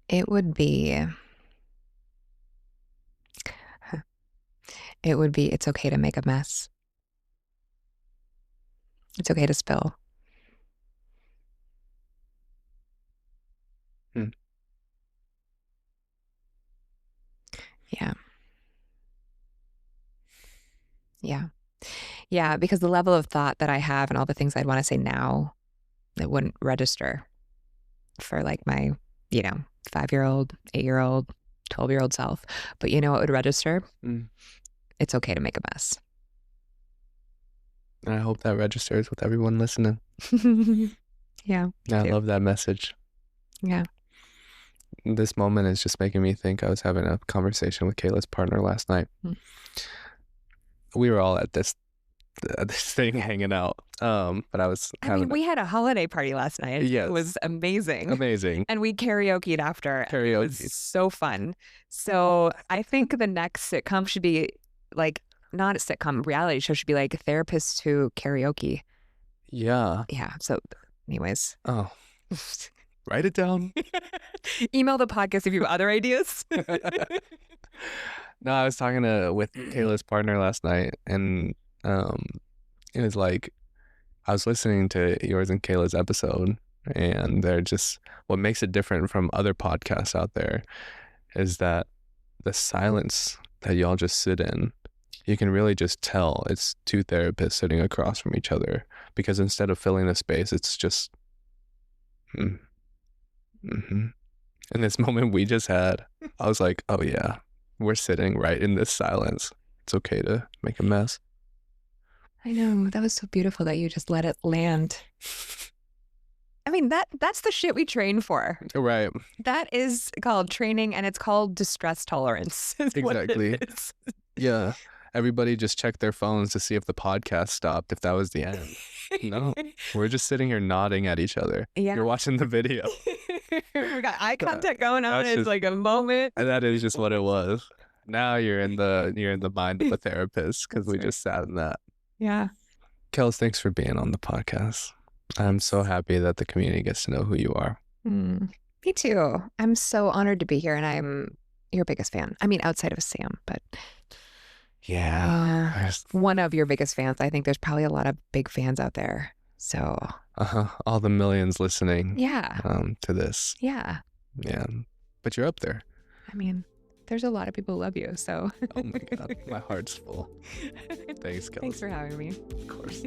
S3: It would be, it's okay to make a mess. It's okay to spill. Yeah, because the level of thought that I have and all the things I'd want to say now, it wouldn't register for like my, 5-year-old, 8-year-old, 12-year-old self. But you know what would register? It's okay to make a mess.
S2: And I hope that registers with everyone listening.
S3: Yeah.
S2: I love that message.
S3: Yeah.
S2: This moment is just making me think. I was having a conversation with Kayla's partner last night. We were all at this thing hanging out. But I mean,
S3: we had a holiday party last night.
S2: Yes.
S3: It was amazing.
S2: And
S3: we karaoke'd after. It was so fun. So I think the next sitcom should be like, not a sitcom, reality show should be like therapists who karaoke.
S2: Yeah.
S3: Yeah. So anyways.
S2: Oh. Write it down.
S3: Email the podcast if you have other ideas.
S2: No, I was talking with Kayla's partner last night, and it was like I was listening to yours and Kayla's episode, And they're just, what makes it different from other podcasts out there is that the silence that y'all just sit in, you can really just tell it's two therapists sitting across from each other, because instead of filling the space, it's just, mm-hmm. In this moment we just had, I was like, oh yeah, we're sitting right in this silence. It's okay to make a mess.
S3: I know. That was so beautiful that you just let it land. I mean, that's the shit we train for.
S2: Right.
S3: That is called training, and it's called distress tolerance.
S2: Exactly. Yeah. Everybody just checked their phones to see if the podcast stopped, if that was the end. No, we're just sitting here nodding at each other.
S3: Yeah.
S2: You're watching the video.
S3: We got eye contact going on. It's like a moment.
S2: And that is just what it was. Now you're in the mind of a therapist, because we just sat in that.
S3: Yeah.
S2: Kels, thanks for being on the podcast. I'm so happy that the community gets to know who you are.
S3: Me too. I'm so honored to be here, and I'm your biggest fan. I mean, outside of Sam, but
S2: yeah,
S3: one of your biggest fans. I think there's probably a lot of big fans out there. So
S2: all the millions listening.
S3: Yeah.
S2: To this.
S3: Yeah.
S2: Yeah, but you're up there.
S3: I mean, there's a lot of people who love you. So.
S2: Oh my God, my heart's full. Thanks, Kels.
S3: Thanks for having me.
S2: Of course.